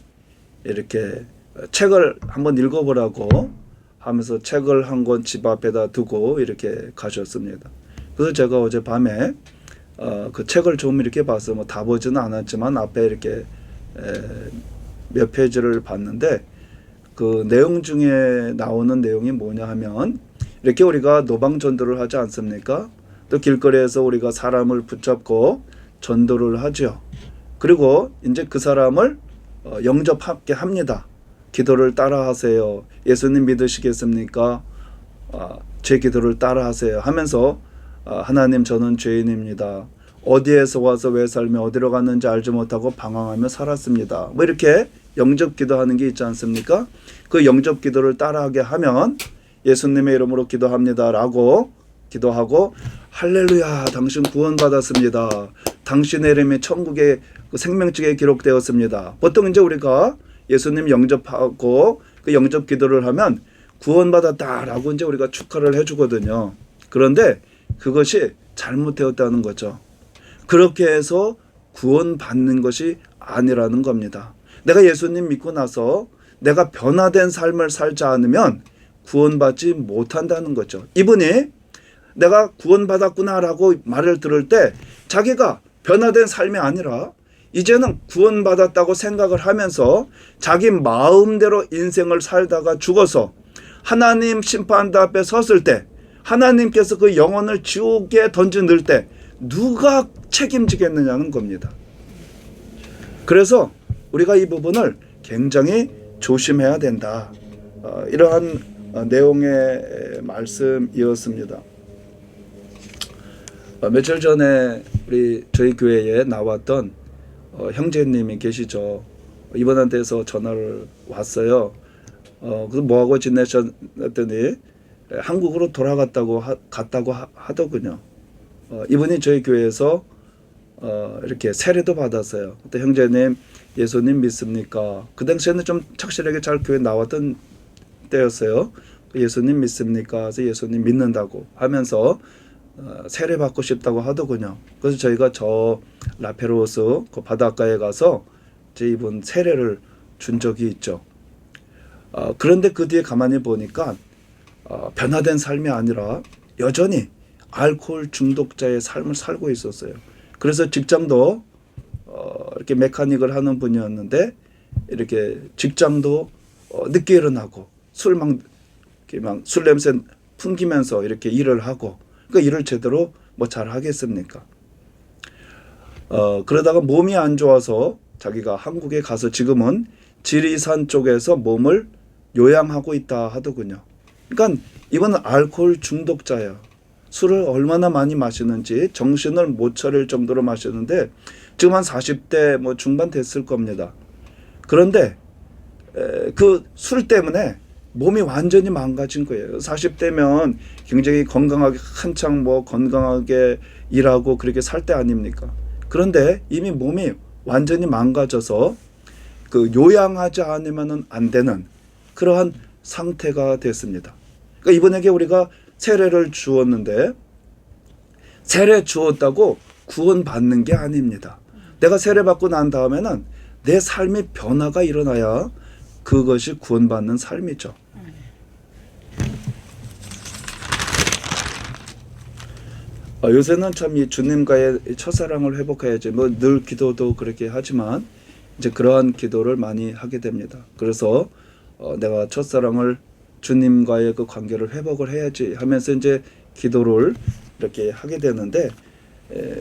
이렇게 책을 한번 읽어보라고 하면서 책을 한 권 집 앞에다 두고 이렇게 가셨습니다. 그래서 제가 어젯밤에 그 책을 좀 이렇게 봤어요. 뭐 다 보지는 않았지만 앞에 이렇게 몇 페이지를 봤는데, 그 내용 중에 나오는 내용이 뭐냐 하면, 이렇게 우리가 노방전도를 하지 않습니까? 또 길거리에서 우리가 사람을 붙잡고 전도를 하죠. 그리고 이제 그 사람을 영접하게 합니다. 기도를 따라하세요. 예수님 믿으시겠습니까? 제 기도를 따라하세요 하면서, 하나님 저는 죄인입니다. 어디에서 와서 왜 살며 어디로 갔는지 알지 못하고 방황하며 살았습니다. 뭐 이렇게 영접 기도하는 게 있지 않습니까? 그 영접 기도를 따라하게 하면 예수님의 이름으로 기도합니다 라고 기도하고, 할렐루야 당신 구원받았습니다. 당신의 이름이 천국의 그 생명책에 기록되었습니다. 보통 이제 우리가 예수님 영접하고 그 영접 기도를 하면 구원받았다라고 이제 우리가 축하를 해주거든요. 그런데 그것이 잘못되었다는 거죠. 그렇게 해서 구원받는 것이 아니라는 겁니다. 내가 예수님 믿고 나서 내가 변화된 삶을 살지 않으면 구원받지 못한다는 거죠. 이분이 내가 구원받았구나라고 말을 들을 때 자기가 변화된 삶이 아니라 이제는 구원받았다고 생각을 하면서 자기 마음대로 인생을 살다가 죽어서 하나님 심판대 앞에 섰을 때 하나님께서 그 영혼을 지옥에 던져 넣을 때 누가 책임지겠느냐는 겁니다. 그래서 우리가 이 부분을 굉장히 조심해야 된다. 이러한 내용의 말씀이었습니다. 며칠 전에 저희 교회에 나왔던 형제님이 계시죠. 이분한테서 전화를 왔어요. 그래서 뭐하고 지내셨더니 한국으로 돌아갔다고 하더군요. 이분이 저희 교회에서 이렇게 세례도 받았어요. 그때 형제님 예수님 믿습니까? 그 당시에는 좀 착실하게 잘 교회 나왔던 때였어요. 예수님 믿습니까? 그래서 예수님 믿는다고 하면서 세례 받고 싶다고 하더군요. 그래서 저희가 저 라페로스 그 바닷가에 가서 제 이분 세례를 준 적이 있죠. 그런데 그 뒤에 가만히 보니까 변화된 삶이 아니라 여전히 알코올 중독자의 삶을 살고 있었어요. 그래서 직장도 이렇게 메카닉을 하는 분이었는데 이렇게 직장도 늦게 일어나고 술 냄새 풍기면서 이렇게 일을 하고 그러니까 일을 제대로 뭐 잘 하겠습니까? 그러다가 몸이 안 좋아서 자기가 한국에 가서 지금은 지리산 쪽에서 몸을 요양하고 있다 하더군요. 그러니까 이번은 알코올 중독자예요. 술을 얼마나 많이 마시는지 정신을 못 차릴 정도로 마시는데 지금 한 40대 뭐 중반 됐을 겁니다. 그런데 그 술 때문에 몸이 완전히 망가진 거예요. 40대면 굉장히 건강하게 한창 뭐 건강하게 일하고 그렇게 살 때 아닙니까? 그런데 이미 몸이 완전히 망가져서 그 요양하지 않으면은 안 되는 그러한 상태가 됐습니다. 그러니까 이분에게 우리가 세례를 주었는데 세례 주었다고 구원받는 게 아닙니다. 내가 세례 받고 난 다음에는 내 삶의 변화가 일어나야 그것이 구원받는 삶이죠. 요새는 참 이 주님과의 첫사랑을 회복해야지 뭐 늘 기도도 그렇게 하지만 이제 그러한 기도를 많이 하게 됩니다. 그래서 내가 첫사랑을 주님과의 그 관계를 회복을 해야지 하면서 이제 기도를 이렇게 하게 되는데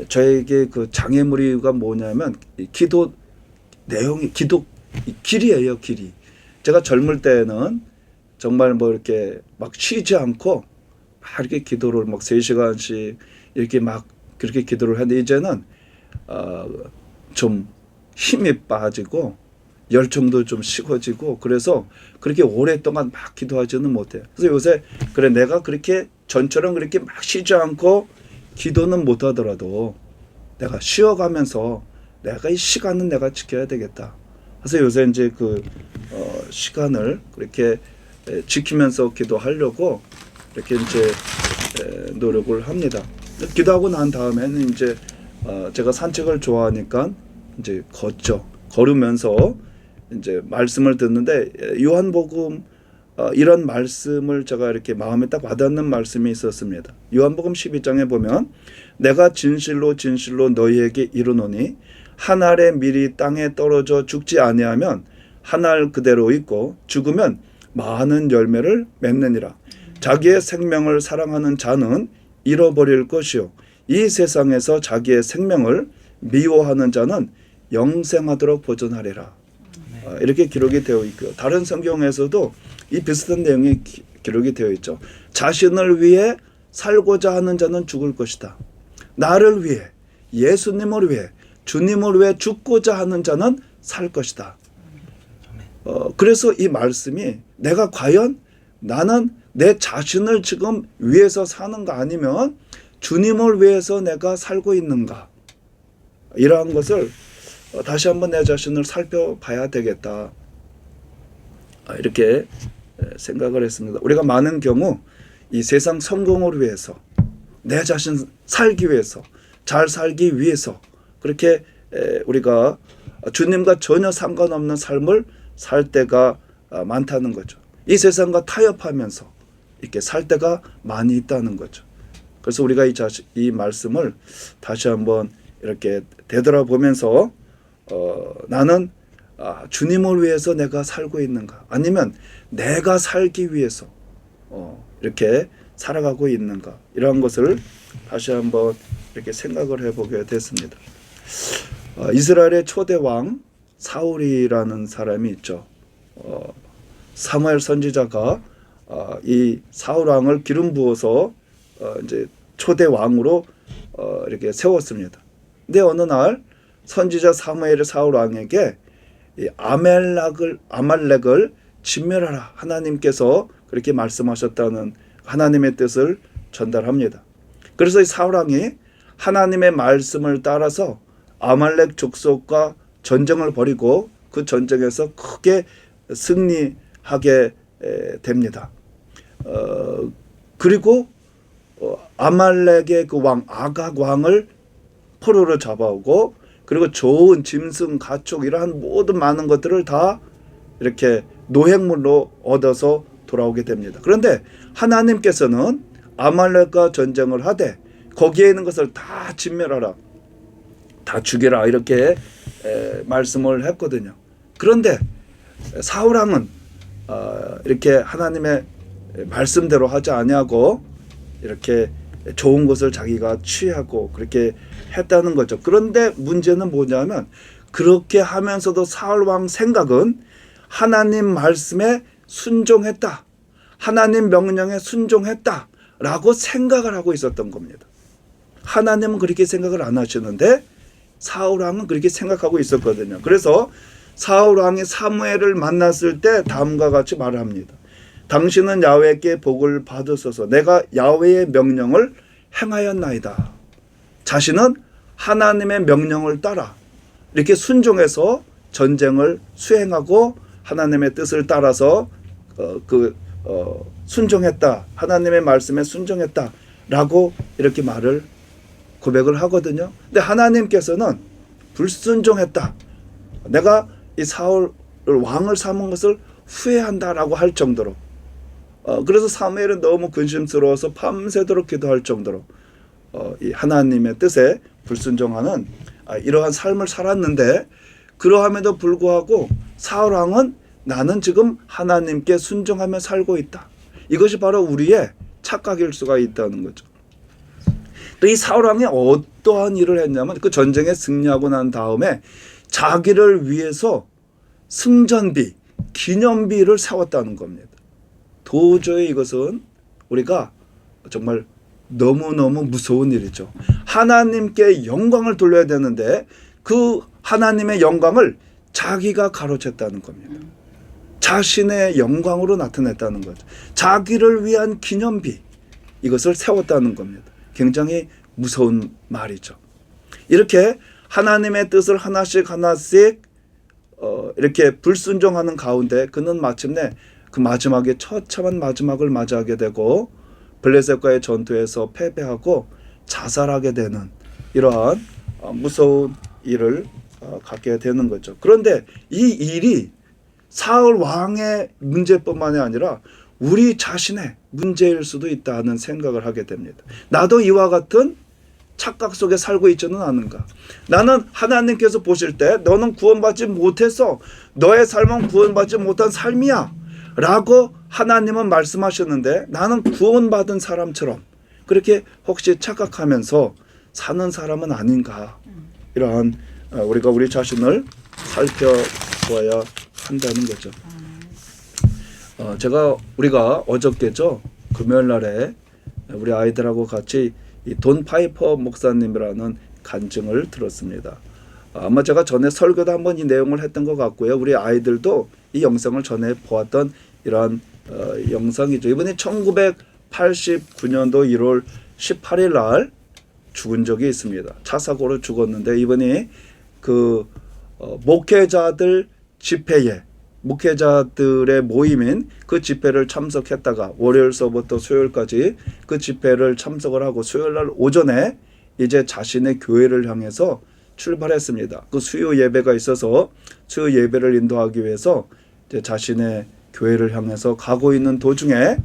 저에게 그 장애물이가 뭐냐면 기도 내용이 기도 길이에요, 길이. 제가 젊을 때는 정말 뭐 이렇게 막 쉬지 않고 막 이렇게 기도를 막 3시간씩 이렇게 막 그렇게 기도를 하는데 이제는 좀 힘이 빠지고 열정도 좀 식어지고 그래서 그렇게 오랫동안 막 기도하지는 못해요. 그래서 요새 그래 내가 그렇게 전처럼 그렇게 막 쉬지 않고 기도는 못하더라도 내가 쉬어가면서 내가 이 시간은 내가 지켜야 되겠다. 그래서 요새 이제 그 시간을 그렇게 지키면서 기도하려고 이렇게 이제 노력을 합니다. 기도하고 난 다음에는 이제 제가 산책을 좋아하니까 이제 걸으면서 이제 말씀을 듣는데 요한복음 이런 말씀을 제가 이렇게 마음에 딱 와닿는 말씀이 있었습니다. 요한복음 12장에 보면 내가 진실로 진실로 너희에게 이르노니 한 알의 밀이 땅에 떨어져 죽지 아니하면 한 알 그대로 있고 죽으면 많은 열매를 맺느니라. 자기의 생명을 사랑하는 자는 잃어버릴 것이요 이 세상에서 자기의 생명을 미워하는 자는 영생하도록 보존하리라. 이렇게 기록이 되어 있고요. 다른 성경에서도 이 비슷한 내용이 기록이 되어 있죠. 자신을 위해 살고자 하는 자는 죽을 것이다. 나를 위해 예수님을 위해 주님을 위해 죽고자 하는 자는 살 것이다. 그래서 이 말씀이 내가 과연 나는 내 자신을 지금 위해서 사는가 아니면 주님을 위해서 내가 살고 있는가 이러한 것을 다시 한번 내 자신을 살펴봐야 되겠다 이렇게 생각을 했습니다. 우리가 많은 경우 이 세상 성공을 위해서 내 자신 살기 위해서 잘 살기 위해서 그렇게 우리가 주님과 전혀 상관없는 삶을 살 때가 많다는 거죠. 이 세상과 타협하면서 이렇게 살 때가 많이 있다는 거죠. 그래서 우리가 이 말씀을 다시 한번 이렇게 되돌아보면서 나는 주님을 위해서 내가 살고 있는가, 아니면 내가 살기 위해서 이렇게 살아가고 있는가, 이러한 것을 다시 한번 이렇게 생각을 해보게 됐습니다. 이스라엘의 초대 왕 사울이라는 사람이 있죠. 사무엘 선지자가 이 사울 왕을 기름 부어서 이제 초대 왕으로 이렇게 세웠습니다. 근데 어느 날 선지자 사무엘이 사울 왕에게 이 아말렉을 진멸하라, 하나님께서 그렇게 말씀하셨다는 하나님의 뜻을 전달합니다. 그래서 이 사울 왕이 하나님의 말씀을 따라서 아말렉 족속과 전쟁을 벌이고 그 전쟁에서 크게 승리하게 됩니다. 그리고 아말렉의 그 왕 아각 왕을 포로로 잡아오고, 그리고 좋은 짐승, 가축, 이러한 모든 많은 것들을 다 이렇게 노획물로 얻어서 돌아오게 됩니다. 그런데 하나님께서는 아말렉과 전쟁을 하되 거기에 있는 것을 다 진멸하라, 다 죽여라, 이렇게 말씀을 했거든요. 그런데 사울 왕은 이렇게 하나님의 말씀대로 하지 아니하고 이렇게 좋은 것을 자기가 취하고 그렇게 했다는 거죠. 그런데 문제는 뭐냐면, 그렇게 하면서도 사울 왕 생각은 하나님 말씀에 순종했다, 하나님 명령에 순종했다 라고 생각을 하고 있었던 겁니다. 하나님은 그렇게 생각을 안 하시는데 사울 왕은 그렇게 생각하고 있었거든요. 그래서 사울 왕이 사무엘을 만났을 때 다음과 같이 말을 합니다. 당신은 야훼께 복을 받으소서. 내가 야훼의 명령을 행하였나이다. 자신은 하나님의 명령을 따라 이렇게 순종해서 전쟁을 수행하고 하나님의 뜻을 따라서 순종했다, 하나님의 말씀에 순종했다라고 이렇게 말을 고백을 하거든요. 근데 하나님께서는 불순종했다, 내가 이 사울 왕을 삼은 것을 후회한다라고 할 정도로, 그래서 사무엘은 너무 근심스러워서 밤새도록 기도할 정도로 이 하나님의 뜻에 불순종하는 이러한 삶을 살았는데, 그러함에도 불구하고 사울 왕은 나는 지금 하나님께 순종하며 살고 있다, 이것이 바로 우리의 착각일 수가 있다는 거죠. 또 이 사울 왕이 어떠한 일을 했냐면, 그 전쟁에 승리하고 난 다음에 자기를 위해서 승전비, 기념비를 세웠다는 겁니다. 도저히 이것은 우리가 정말 너무너무 무서운 일이죠. 하나님께 영광을 돌려야 되는데 그 하나님의 영광을 자기가 가로챘다는 겁니다. 자신의 영광으로 나타냈다는 거죠. 자기를 위한 기념비, 이것을 세웠다는 겁니다. 굉장히 무서운 말이죠. 이렇게 하나님의 뜻을 하나씩 이렇게 불순종하는 가운데 그는 마침내 그 마지막에 처참한 마지막을 맞이하게 되고 블레셋과의 전투에서 패배하고 자살하게 되는 이러한 무서운 일을 갖게 되는 거죠. 그런데 이 일이 사울 왕의 문제뿐만이 아니라 우리 자신의 문제일 수도 있다는 생각을 하게 됩니다. 나도 이와 같은 착각 속에 살고 있지는 않은가? 나는 하나님께서 보실 때 너는 구원받지 못해서 너의 삶은 구원받지 못한 삶이야 라고 하나님은 말씀하셨는데, 나는 구원받은 사람처럼 그렇게 혹시 착각하면서 사는 사람은 아닌가? 이러한 우리가 우리 자신을 살펴보아야 한다는 거죠. 우리가 어저께죠, 금요일 날에 우리 아이들하고 같이 이 돈 파이퍼 목사님이라는 간증을 들었습니다. 아마 제가 전에 설교도 한번 이 내용을 했던 것 같고요. 우리 아이들도 이 영상을 전에 보았던 이러한 영상이죠. 이분이 1989년도 1월 18일 날 죽은 적이 있습니다. 차 사고로 죽었는데, 이분이 그 목회자들 집회에, 목회자들의 모임인 그 집회를 참석했다가 월요일서부터 수요일까지 그 집회를 참석을 하고 수요일 날 오전에 이제 자신의 교회를 향해서 출발했습니다. 그 수요 예배가 있어서 수요 예배를 인도하기 위해서 이제 자신의 교회를 향해서 가고 있는 도중에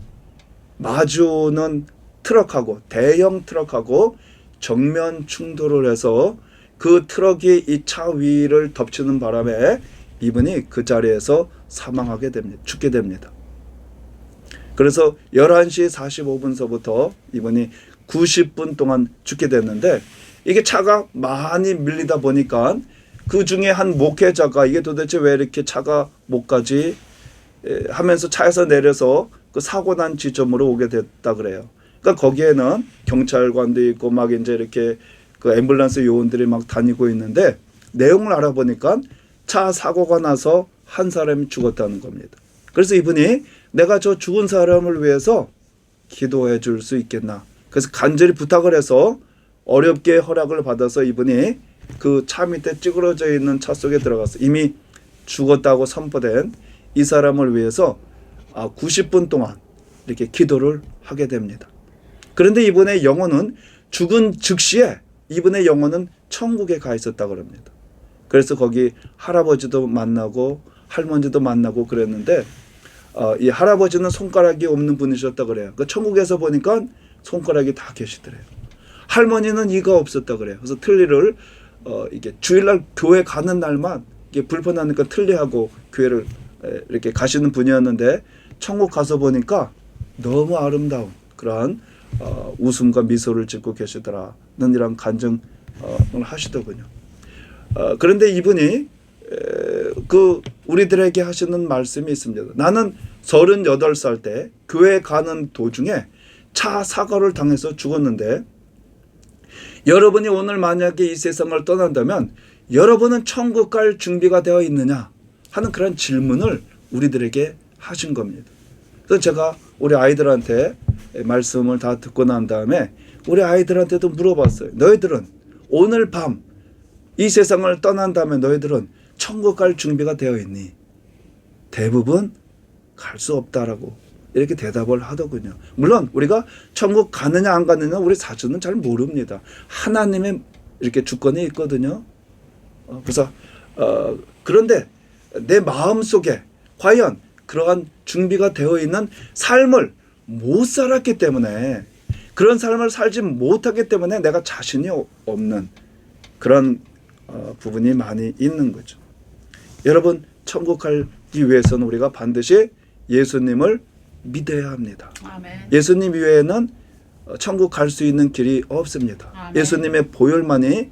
마주오는 트럭하고 대형 트럭하고 정면 충돌을 해서 그 트럭이 이 차 위를 덮치는 바람에 이분이 그 자리에서 사망하게 됩니다. 죽게 됩니다. 그래서 11시 45분서부터 이분이 90분 동안 죽게 됐는데 이게 차가 많이 밀리다 보니까 그 중에 한 목회자가 이게 도대체 왜 이렇게 차가 못 가지 하면서 차에서 내려서 그 사고 난 지점으로 오게 됐다 그래요. 그러니까 거기에는 경찰관도 있고 막 이제 이렇게 그 앰뷸런스 요원들이 막 다니고 있는데 내용을 알아보니까 차 사고가 나서 한 사람이 죽었다는 겁니다. 그래서 이분이 내가 저 죽은 사람을 위해서 기도해 줄 수 있겠나. 그래서 간절히 부탁을 해서 어렵게 허락을 받아서 이분이 그 차 밑에 찌그러져 있는 차 속에 들어가서 이미 죽었다고 선포된 이 사람을 위해서 90분 동안 이렇게 기도를 하게 됩니다. 그런데 이분의 영혼은 죽은 즉시에 이분의 영혼은 천국에 가 있었다고 합니다. 그래서 거기 할아버지도 만나고 할머니도 만나고 그랬는데 이 할아버지는 손가락이 없는 분이셨다 그래요. 그 천국에서 보니까 손가락이 다 계시더래요. 할머니는 이가 없었다 그래요. 그래서 틀니를 이게 주일날 교회 가는 날만 이게 불편하니까 틀니하고 교회를 이렇게 가시는 분이었는데 천국 가서 보니까 너무 아름다운 그러한 웃음과 미소를 짓고 계시더라는 이런 간증을 하시더군요. 그런데 이분이 그 우리들에게 하시는 말씀이 있습니다. 나는 38살 때 교회 가는 도중에 차 사고를 당해서 죽었는데 여러분이 오늘 만약에 이 세상을 떠난다면 여러분은 천국 갈 준비가 되어 있느냐 하는 그런 질문을 우리들에게 하신 겁니다. 그래서 제가 우리 아이들한테 말씀을 다 듣고 난 다음에 우리 아이들한테도 물어봤어요. 너희들은 오늘 밤 이 세상을 떠난다면 너희들은 천국 갈 준비가 되어 있니? 대부분 갈 수 없다라고 이렇게 대답을 하더군요. 물론 우리가 천국 가느냐 안 가느냐 우리 사실은 잘 모릅니다. 하나님의 이렇게 주권이 있거든요. 그래서 그런데 내 마음 속에 과연 그러한 준비가 되어 있는 삶을 못 살았기 때문에 그런 삶을 살지 못하기 때문에 내가 자신이 없는 그런 부분이 많이 있는 거죠. 여러분 천국 가기 위해서는 우리가 반드시 예수님을 믿어야 합니다. 아멘. 예수님 외에는 천국 갈 수 있는 길이 없습니다. 아멘. 예수님의 보혈만이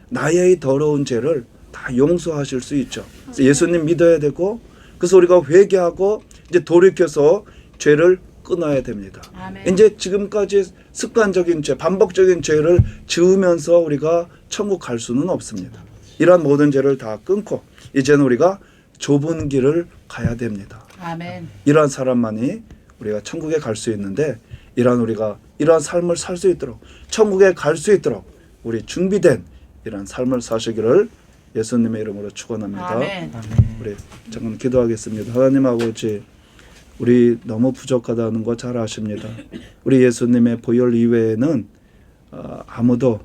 나의 더러운 죄를 다 용서하실 수 있죠. 그래서 예수님 믿어야 되고 그래서 우리가 회개하고 이제 돌이켜서 죄를 끊어야 됩니다. 아멘. 이제 지금까지 습관적인 죄, 반복적인 죄를 지으면서 우리가 천국 갈 수는 없습니다. 이러한 모든 죄를 다 끊고 이제는 우리가 좁은 길을 가야 됩니다. 아멘. 이러한 사람만이 우리가 천국에 갈 수 있는데 우리가 이러한 삶을 살 수 있도록 천국에 갈 수 있도록 우리 준비된 이러한 삶을 사시기를 예수님의 이름으로 축원합니다. 아멘. 우리 잠깐 기도하겠습니다. 하나님 아버지 우리 너무 부족하다는 거 잘 아십니다. 우리 예수님의 보혈 이외에는 아무도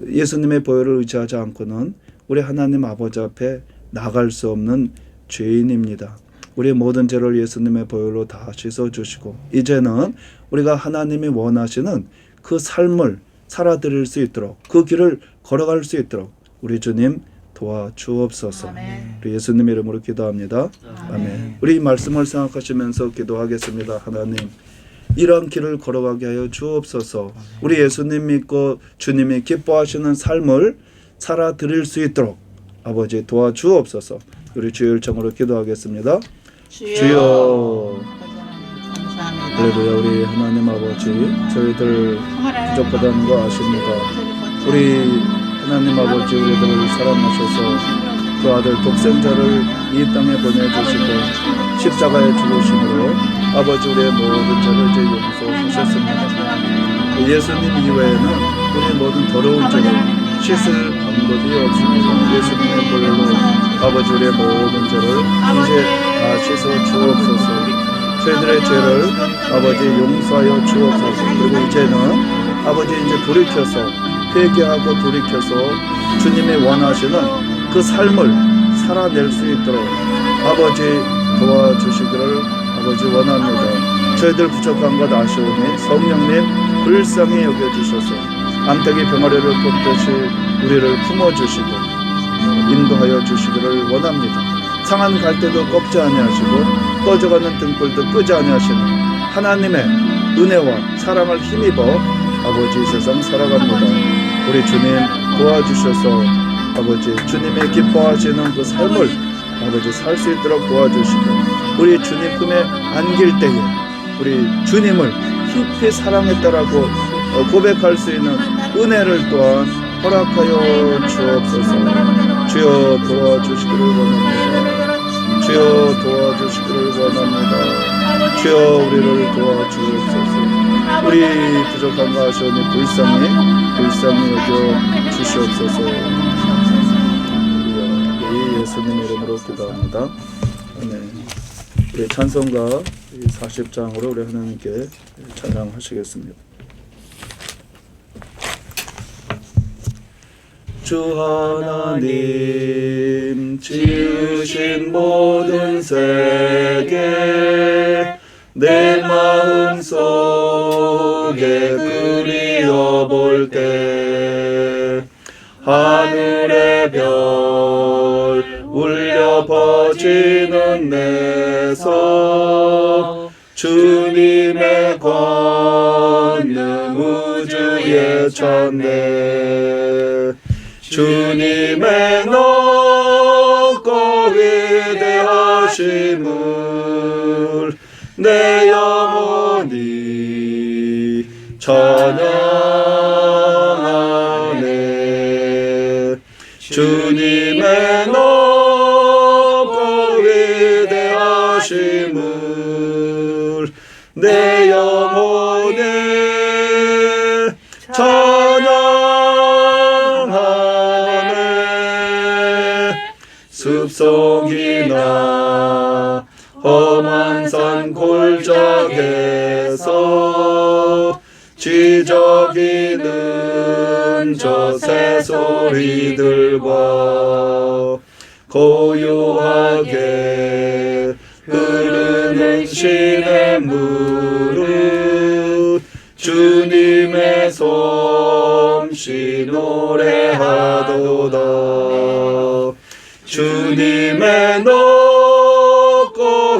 예수님의 보혈을 의지하지 않고는 우리 하나님 아버지 앞에 나갈 수 없는 죄인입니다. 우리의 모든 죄를 예수님의 보혈로 다 씻어주시고 이제는 우리가 하나님이 원하시는 그 삶을 살아드릴 수 있도록 그 길을 걸어갈 수 있도록 우리 주님 도와주옵소서. 아멘. 우리 예수님 이름으로 기도합니다. 아멘. 아멘. 우리 이 말씀을 생각하시면서 기도하겠습니다. 하나님 이런 길을 걸어가게 하여 주옵소서. 우리 예수님 믿고 주님이 기뻐하시는 삶을 살아드릴 수 있도록 아버지 도와주옵소서. 우리 주의 일정으로 기도하겠습니다. 주여. 감사합니다. 할렐루야. 우리 하나님 아버지 저희들 부족하다는 거 아십니다. 우리 하나님 아버지 우리들을 사랑하셔서 그 아들 독생자를 이 땅에 보내주시고 십자가에 죽으심으로 아버지 우리의 모든 죄를 이제 용서하셨습니다. 예수님 이외에는 우리의 모든 더러운 죄를 씻을 방법이 없습니다. 예수님의 보혈로 아버지 우리의 모든 죄를 이제 다 씻어 주옵소서. 저희들의 죄를 아버지 용서하여 주옵소서. 그리고 이제는 아버지 이제 돌이켜서 회개하고 돌이켜서 주님이 원하시는 그 삶을 살아낼 수 있도록 아버지 도와주시기를 아버지 원합니다. 저희들 부족한 것 아시오니 성령님 불쌍히 여겨주셔서 암탉이 병아리를 뽑듯이 우리를 품어주시고 인도하여 주시기를 원합니다. 상한 갈대도 꺾지 아니하시고 꺼져가는 등불도 끄지 아니하시는 하나님의 은혜와 사랑을 힘입어 아버지 세상 살아갑니다. 우리 주님 도와주셔서 아버지 주님이 기뻐하시는 그 삶을 아버지 살 수 있도록 도와주시고 우리 주님 품에 안길 때에 우리 주님을 깊이 사랑했다라고 고백할 수 있는 은혜를 또한 허락하여 주옵소서. 주여 도와주시기를 원합니다. 주여 도와주시기를 원합니다. 주여 우리를 도와주옵소서. 우리 부족한 거 아시오니 불쌍히 여겨 주시옵소서. 우리 예수님 이름으로 기도합니다. 아멘. 우리 찬송가 40장으로 우리 하나님께 찬양하시겠습니다. 주 하나님 지으신 모든 세계 내 마음 속에 그리어볼 때 하늘의 별 울려 퍼지는 내서 주님의 권능 우주에 쳤네. 주님의 높고 위대하심을 내 영혼이 찬양하네. 주님의 높고 위대하심을 내 영혼이 찬양하네. 숲속이나 험한 산 골짜기에서 지저귀는 저 새소리들과 고요하게 흐르는 시냇물은 주님의 솜씨 노래하도다. 주님의 높고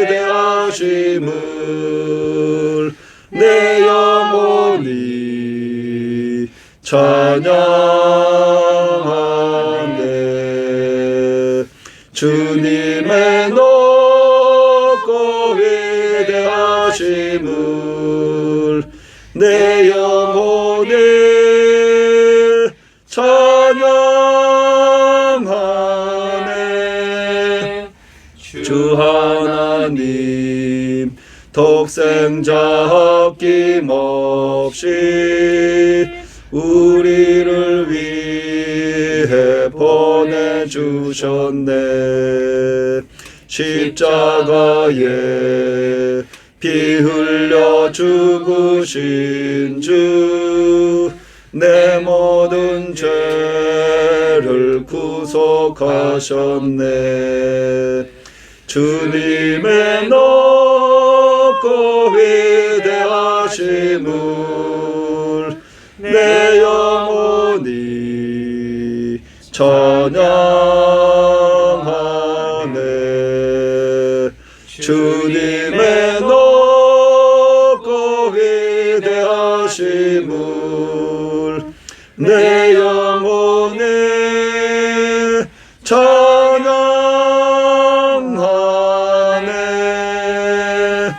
위대하심을 내 영혼이 찬양하네. 주님의 높고 위대하심을 내 영혼이 찬양하네. 주 하나님 독생자 아낌없이 우리를 위해 보내주셨네. 십자가에 피 흘려 죽으신 주 내 모든 죄를 구속하셨네. 주님의 높고 위대하심을 내 영혼이 찬양하네. 주님의 높고 위대하심을 내 영혼이 찬양하네.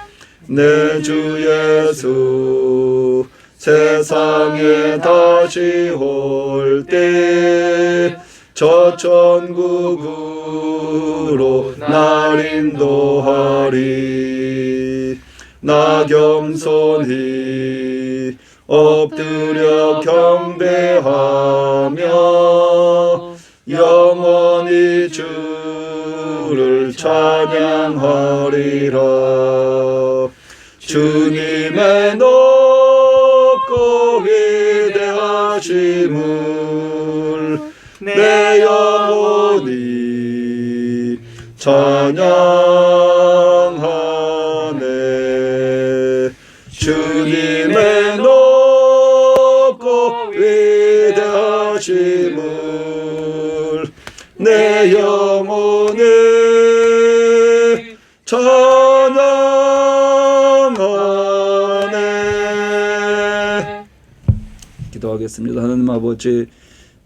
내 주 예수 세상에 다시 올 때 저 천국으로 날 인도하리. 나 겸손히 엎드려 경배하며 영원히 주를 찬양하리라. 주님의 높고 위대하심을 내 영혼이 찬양하네. 하심을 내 영혼을 찬양하네. 기도하겠습니다. 하나님 아버지,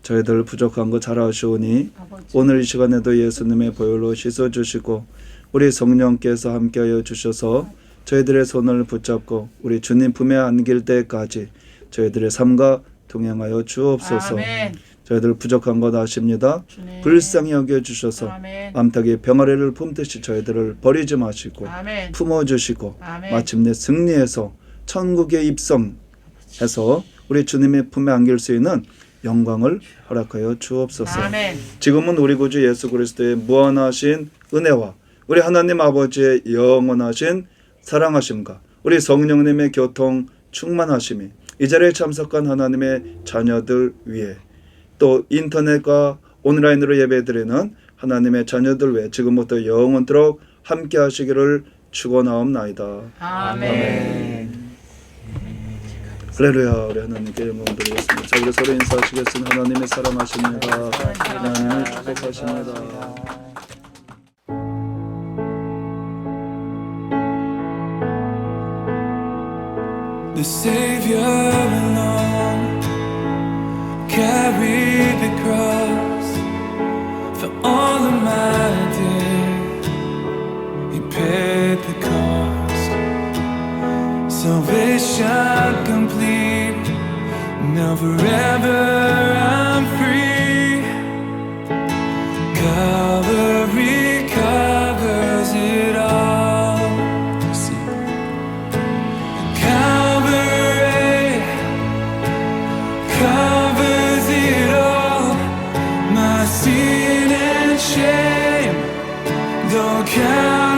저희들 부족한 거 잘 아시오니 오늘 이 시간에도 예수님의 보혈로 씻어주시고 우리 성령께서 함께하여 주셔서 저희들의 손을 붙잡고 우리 주님 품에 안길 때까지 저희들의 삶과 동행하여 주옵소서. 아멘. 저희들 부족한 것 아십니다. 주님. 불쌍히 여겨주셔서 아멘. 암탉이 병아리를 품듯이 저희들을 버리지 마시고 아멘. 품어주시고 아멘. 마침내 승리해서 천국에 입성해서 우리 주님의 품에 안길 수 있는 영광을 허락하여 주옵소서. 아멘. 지금은 우리 구주 예수 그리스도의 무한하신 은혜와 우리 하나님 아버지의 영원하신 사랑하심과 우리 성령님의 교통 충만하심이 이 자리에 참석한 하나님의 자녀들 위해 또 인터넷과 온라인으로 예배드리는 하나님의 자녀들 외에 지금부터 영원토록 함께 하시기를 축원하옵나이다. 아멘. 할렐루야. 우리 하나님께 영광 드리겠습니다. 자, 우리 서로 인사하시겠습니다. 하나님의 사랑하십니다. 하나님의 축복하십니다. The Savior alone carried the cross for all of my days. He paid the cost. Salvation complete. Now forever I'm free. Calvary covers it all. See. Calvary covers it all. My sin and shame don't count.